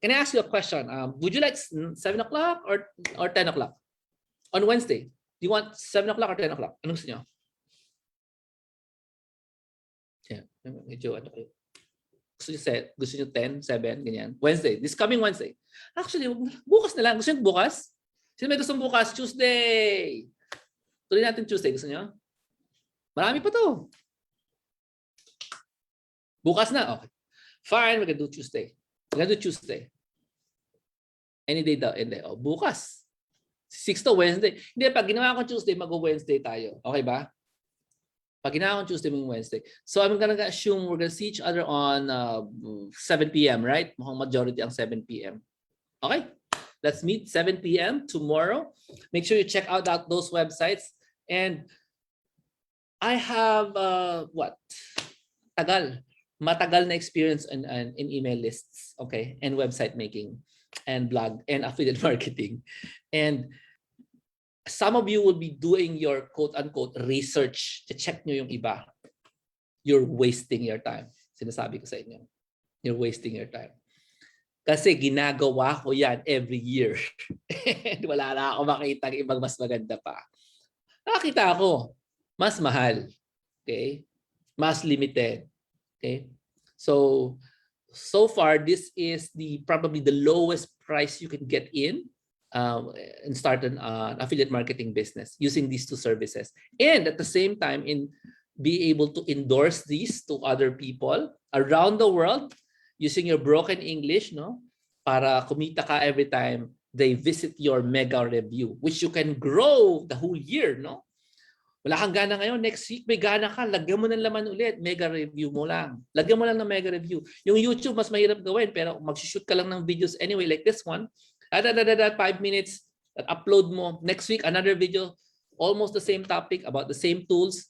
Can I ask you a question? Would you like 7 o'clock or 10 o'clock? On Wednesday, do you want 7 o'clock or 10 o'clock? Anong gusto nyo? Yeah, medyo ano kayo. Gusto nyo 10, 7, ganyan. Wednesday, this coming Wednesday. Actually, bukas na lang. Gusto nyo bukas? Sino may gustong bukas? Tuesday! Tuloy natin Tuesday. Gusto nyo? Marami pa to. Bukas na? Okay. Fine, we can do Tuesday. We can do Tuesday. Any day daw. Hindi. Oh, bukas. 6 to Wednesday. Hindi, pag ginawa ko Tuesday, mag-Wednesday tayo. Okay ba? Pag ginawa ko Tuesday, mag-Wednesday. So I'm gonna assume we're gonna see each other on 7 p.m., right? Mukhang majority ang 7 p.m. Okay? Let's meet 7 p.m. tomorrow. Make sure you check out those websites. And I have, matagal na experience in email lists, okay? And website making and blog and affiliate marketing. And some of you will be doing your quote-unquote research to check nyo yung iba. You're wasting your time. Sinasabi ko sa inyo. You're wasting your time. Kasi ginagawa ko yan every year. And wala na ako makita ng ibang mas maganda pa. Nakakita ako, mas mahal. Okay? Mas limited. Okay? So far, this is probably the lowest price you can get in and start an affiliate marketing business using these two services. And at the same time, be able to endorse these to other people around the world using your broken English, no? Para kumita ka every time they visit your mega review, which you can grow the whole year, no? Wala kang gana ngayon, next week may gana ka, lagyan mo ng laman ulit, mega review mo lang. Lagyan mo lang ng mega review. Yung YouTube, mas mahirap gawin, pero mag-shoot ka lang ng videos anyway, like this one. 5 minutes, upload mo. Next week, another video, almost the same topic, about the same tools.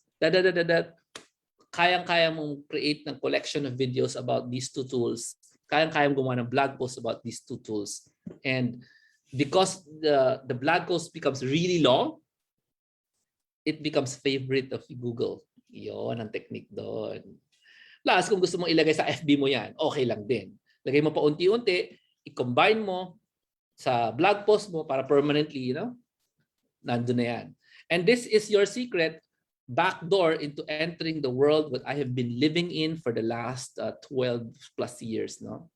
Kayang-kaya mong create ng collection of videos about these two tools. Kayang-kaya mong gumawa ng blog post about these two tools. And because the blog post becomes really long, it becomes favorite of Google. Yon ang technique doon. Plus, kung gusto mong ilagay sa FB mo yan, okay lang din. Lagay mo pa unti-unti, i-combine mo sa blog post mo para permanently, nandun na yan. And this is your secret backdoor into entering the world that I have been living in for the last 12 plus years. No?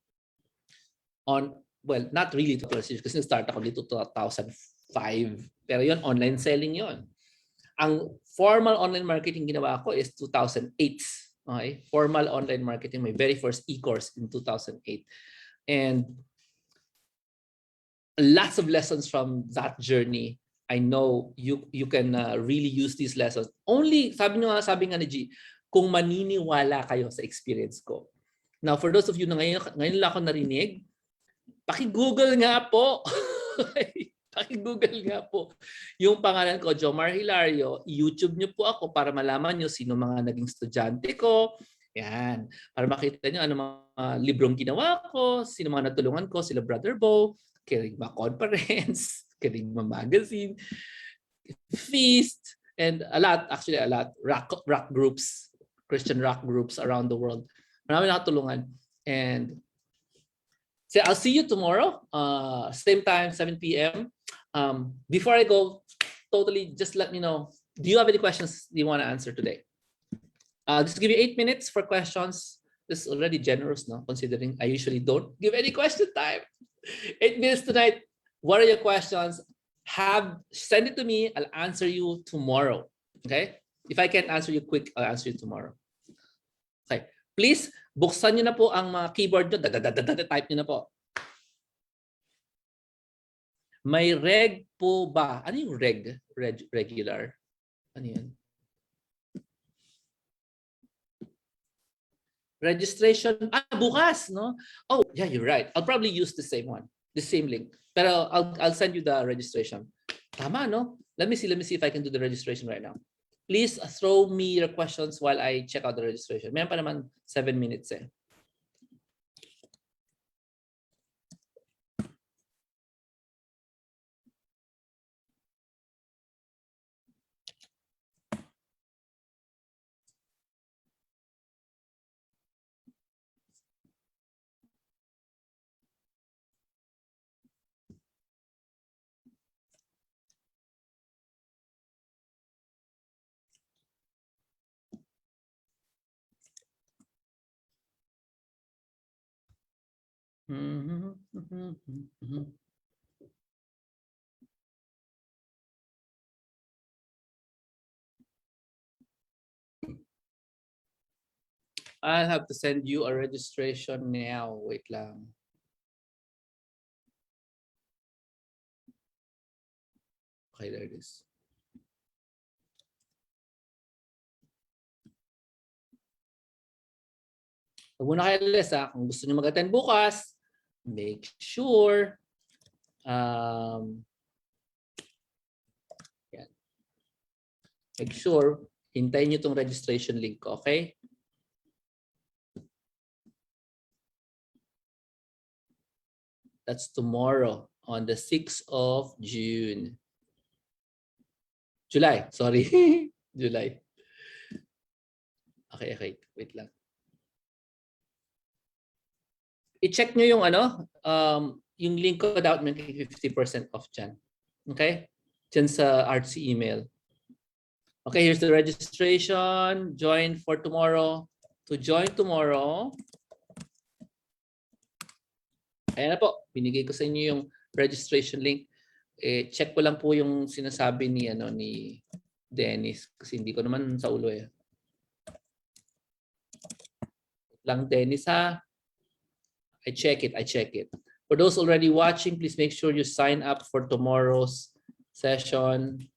Well, not really 12 plus years kasi nag-start ako dito 2005. Pero yon online selling yon. Ang formal online marketing ginawa ko is 2008. Okay? Formal online marketing, my very first e-course in 2008. And lots of lessons from that journey. I know you can really use these lessons. Only, sabi nga ni G, kung maniniwala kayo sa experience ko. Now, for those of you na ngayon lang ako narinig, paki-Google nga po. Paki-Google nga po. Yung pangalan ko, Jomar Hilario. YouTube nyo po ako para malaman nyo sino mga naging estudyante ko. Yan. Para makita nyo ano mga librong ginawa ko, sino mga natulungan ko, sila Brother Bo, Kerigma Conference, Kerigma Magazine, Feast, and a lot, actually a lot, rock groups, Christian rock groups around the world. Marami nakatulungan. And so I'll see you tomorrow, same time, 7 p.m. Before I go, totally just let me know, do you have any questions you want to answer today? Just give you 8 minutes for questions. This is already generous, no? Considering I usually don't give any question time. 8 minutes tonight. What are your questions? Send it to me. I'll answer you tomorrow. Okay? If I can't answer you quick, I'll answer you tomorrow. Okay. Please, buksan nyo na po ang mga keyboard nyo. Type nyo na po. May reg po ba? Ano yung reg? Regular? Ano yan? Registration. Bukas, no? Oh, yeah, you're right. I'll probably use the same one, the same link. Pero I'll send you the registration. Tama, no? Let me see if I can do the registration right now. Please throw me your questions while I check out the registration. Meron pa naman 7 minutes eh. I'll have to send you a registration now. Wait lang. Okay, there it is. Huwag muna kayo alis ha. Kung gusto nyo mag-attend bukas, make sure yan. Make sure hintayin nyo itong registration link ko, okay? That's tomorrow on the 6th of June. July, sorry. July. Okay. Wait lang. I-check nyo yung yung link ko dapat may 50% off dyan. Okay? Dyan sa RC email. Okay, here's the registration. Join for tomorrow. To join tomorrow, ayan na po. Binigay ko sa inyo yung registration link. Check ko lang po yung sinasabi ni Dennis kasi hindi ko naman sa ulo eh. Lang Dennis ha. I check it. For those already watching, please make sure you sign up for tomorrow's session.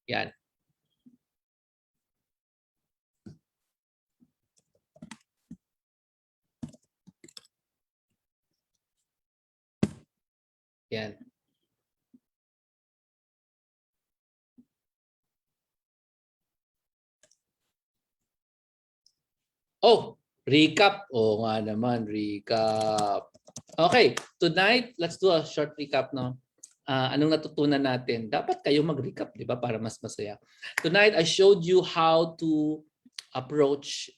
Yan. Yan. Oh, recap. Oo nga naman, recap. Okay, tonight, let's do a short recap, no? Anong natutunan natin? Dapat kayo mag-recap, di ba? Para mas masaya. Tonight, I showed you how to approach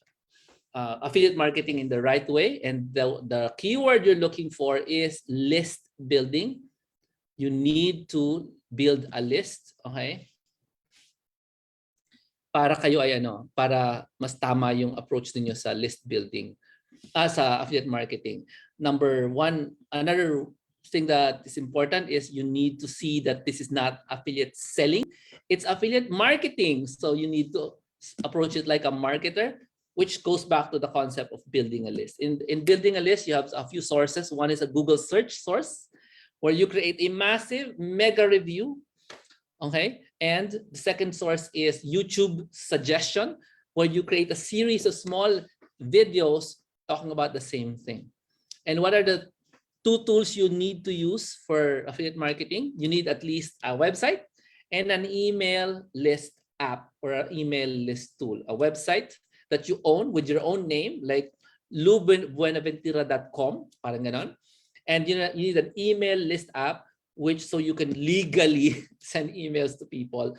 affiliate marketing in the right way. And the keyword you're looking for is list building. You need to build a list, okay? Para kayo ay para mas tama yung approach niyo sa list building, sa affiliate marketing. Number one, another thing that is important is you need to see that this is not affiliate selling, it's affiliate marketing. So you need to approach it like a marketer, which goes back to the concept of building a list. In building a list, you have a few sources. One is a Google search source, where you create a massive mega review. Okay. And the second source is YouTube suggestion, where you create a series of small videos talking about the same thing. And what are the two tools you need to use for affiliate marketing? You need at least a website and an email list app or an email list tool. A website that you own with your own name, like lubuenaventura.com, parang ganon. And you need an email list app, which so you can legally send emails to people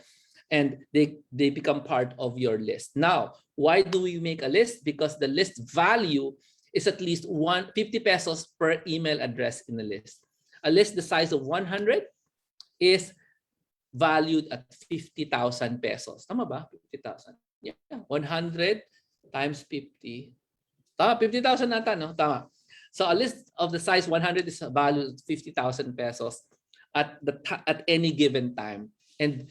and they become part of your list. Now, why do we make a list? Because the list value is at least 50 pesos per email address in the list. A list the size of 100 is valued at 50,000 pesos. Tama ba? 50,000. Yeah, 100 times 50. Tama, 50,000 nata, no? Tama. So a list of the size 100 is valued at 50,000 pesos at any given time. And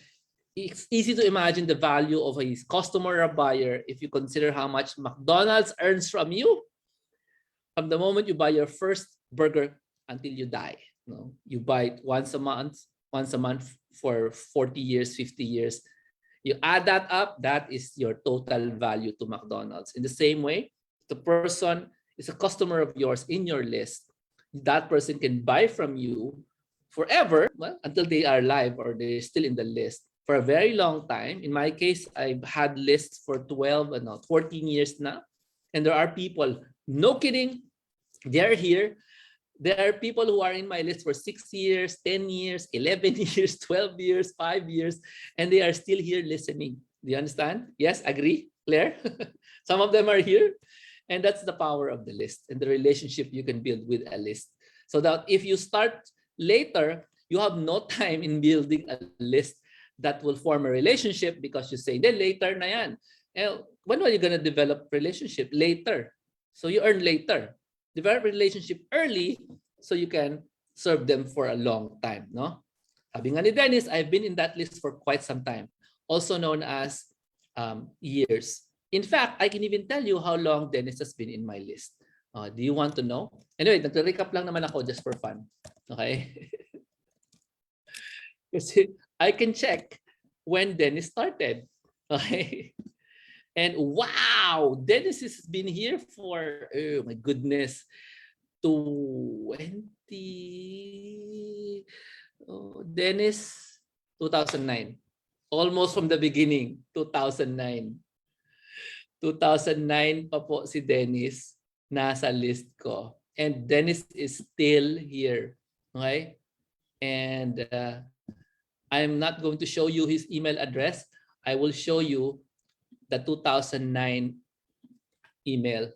it's easy to imagine the value of a customer or a buyer if you consider how much McDonald's earns from you from the moment you buy your first burger until you die. No? You buy it once a month for 40 years, 50 years. You add that up, that is your total value to McDonald's. In the same way, the person is a customer of yours in your list. That person can buy from you forever, well, until they are alive or they're still in the list for a very long time. In my case, I've had lists for 14 years now. And there are people, no kidding, they're here. There are people who are in my list for 6 years, 10 years, 11 years, 12 years, 5 years, and they are still here listening. Do you understand? Yes, agree, Claire? Some of them are here. And that's the power of the list and the relationship you can build with a list. So that if you start later, you have no time in building a list that will form a relationship because you say, then later na yan. And when are you going to develop relationship? Later. So you earn later. Develop relationship early so you can serve them for a long time. No? Sabi nga ni Dennis, I've been in that list for quite some time, also known as years. In fact, I can even tell you how long Dennis has been in my list. Do you want to know? Anyway, nag-recap lang naman ako just for fun. Okay? Kasi I can check when Dennis started. Okay? And wow, Dennis has been here for, oh my goodness, 20. Oh, Dennis, 2009. Almost from the beginning, 2009. 2009 pa po si Dennis nasa list ko. And Dennis is still here. Okay? And I'm not going to show you his email address. I will show you the 2009 email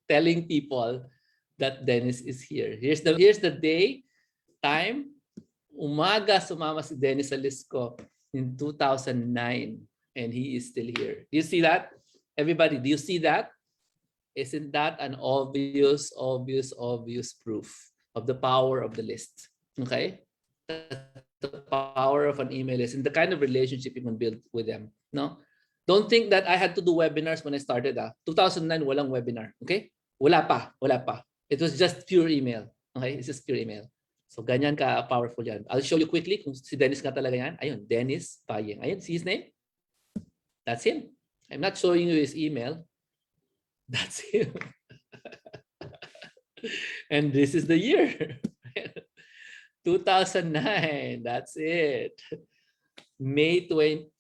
telling people that Dennis is here. Here's the day, time, umaga sumama si Dennis sa list ko in 2009 and he is still here. Do you see that? Everybody, do you see that? Isn't that an obvious proof of the power of the list? Okay? The power of an email list and the kind of relationship you can build with them. No? Don't think that I had to do webinars when I started. 2009, walang webinar. Okay? Wala pa. It was just pure email. Okay? It's just pure email. So, ganyan ka-powerful yan. I'll show you quickly kung si Dennis nga talaga yan. Ayun, Dennis Payeng. Ayun, see his name? That's him. I'm not showing you his email. That's him. And this is the year. 2009. That's it. May 26.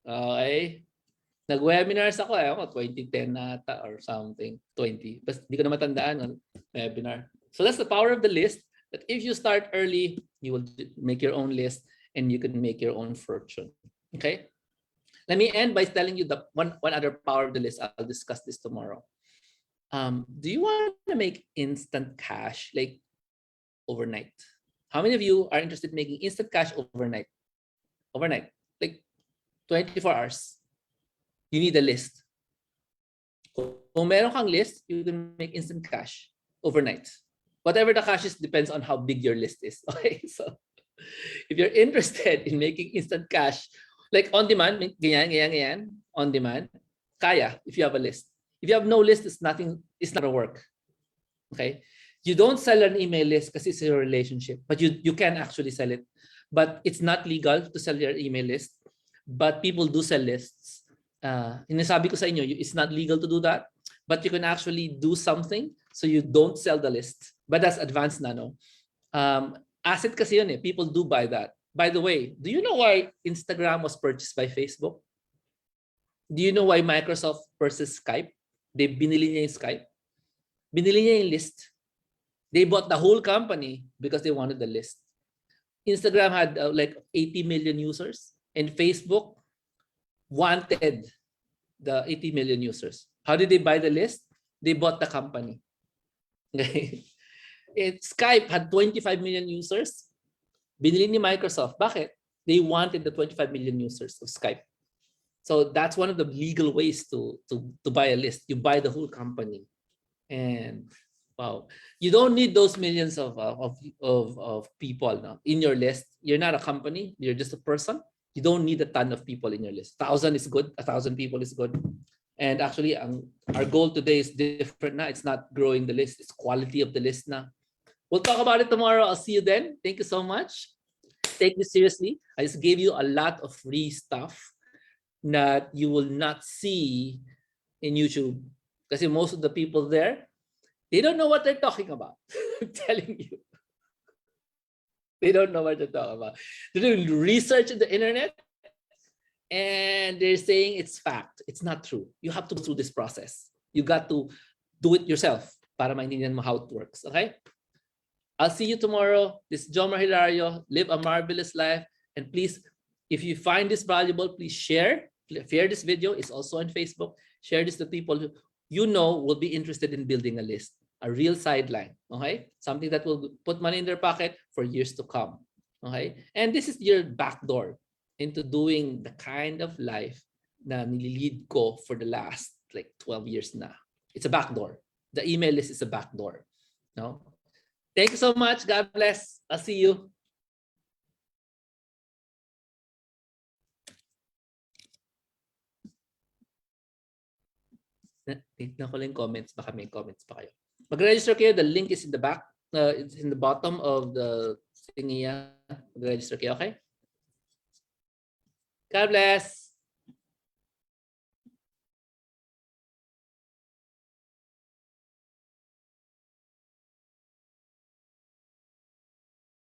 Okay? Nag-webinars ako. 2010 nata or something. 20. But hindi ko na matandaan ang webinar. So that's the power of the list. That if you start early, you will make your own list and you can make your own fortune. Okay? Let me end by telling you the one other power of the list. I'll discuss this tomorrow. Do you want to make instant cash like overnight? How many of you are interested in making instant cash overnight? Overnight, like 24 hours. You need a list. Kung meron kang list, you can make instant cash overnight. Whatever the cash is depends on how big your list is. Okay, so if you're interested in making instant cash, like on demand, on demand, kaya if you have a list. If you have no list, it's nothing. It's not gonna work. Okay, you don't sell an email list because it's your relationship, but you can actually sell it. But it's not legal to sell your email list. But people do sell lists. Inasabi ko sa inyo, it's not legal to do that, but you can actually do something so you don't sell the list. But that's advanced na, no? Asset kasi yun eh. People do buy that. By the way, do you know why Instagram was purchased by Facebook? Do you know why Microsoft purchased Skype? Binili niya yung Skype. Binili niya yung list. They bought the whole company because they wanted the list. Instagram had like 80 million users, and Facebook wanted the 80 million users. How did they buy the list? They bought the company. Okay. Skype had 25 million users. Binili ni Microsoft. Bakit? They wanted the 25 million users of Skype. So that's one of the legal ways to buy a list. You buy the whole company. And wow, you don't need those millions of people now in your list. You're not a company. You're just a person. You don't need a ton of people in your list. 1,000 is good. 1,000 people is good. And actually, our goal today is different now. It's not growing the list. It's quality of the list now. We'll talk about it tomorrow. I'll see you then. Thank you so much. Take this seriously. I just gave you a lot of free stuff that you will not see in YouTube. Because most of the people there, they don't know what they're talking about. I'm telling you. They don't know what they're talking about. They're doing research on the internet and they're saying it's fact. It's not true. You have to go through this process. You got to do it yourself para maintindihan mo how it works. Okay? I'll see you tomorrow. This is Jomar Hilario. Live a marvelous life. And please, if you find this valuable, please share. Share this video. It's also on Facebook. Share this to people who you know will be interested in building a list. A real sideline, okay? Something that will put money in their pocket for years to come, okay? And this is your backdoor into doing the kind of life na nililid ko for the last like 12 years na. It's a backdoor. The email list is a backdoor, no? Thank you so much. God bless. I'll see you. Tignan ko lang comments. Baka may comments pa kayo. Mag-register kayo. The link is in the back. It's in the bottom of the thingy. Mag-register kayo, okay? God bless.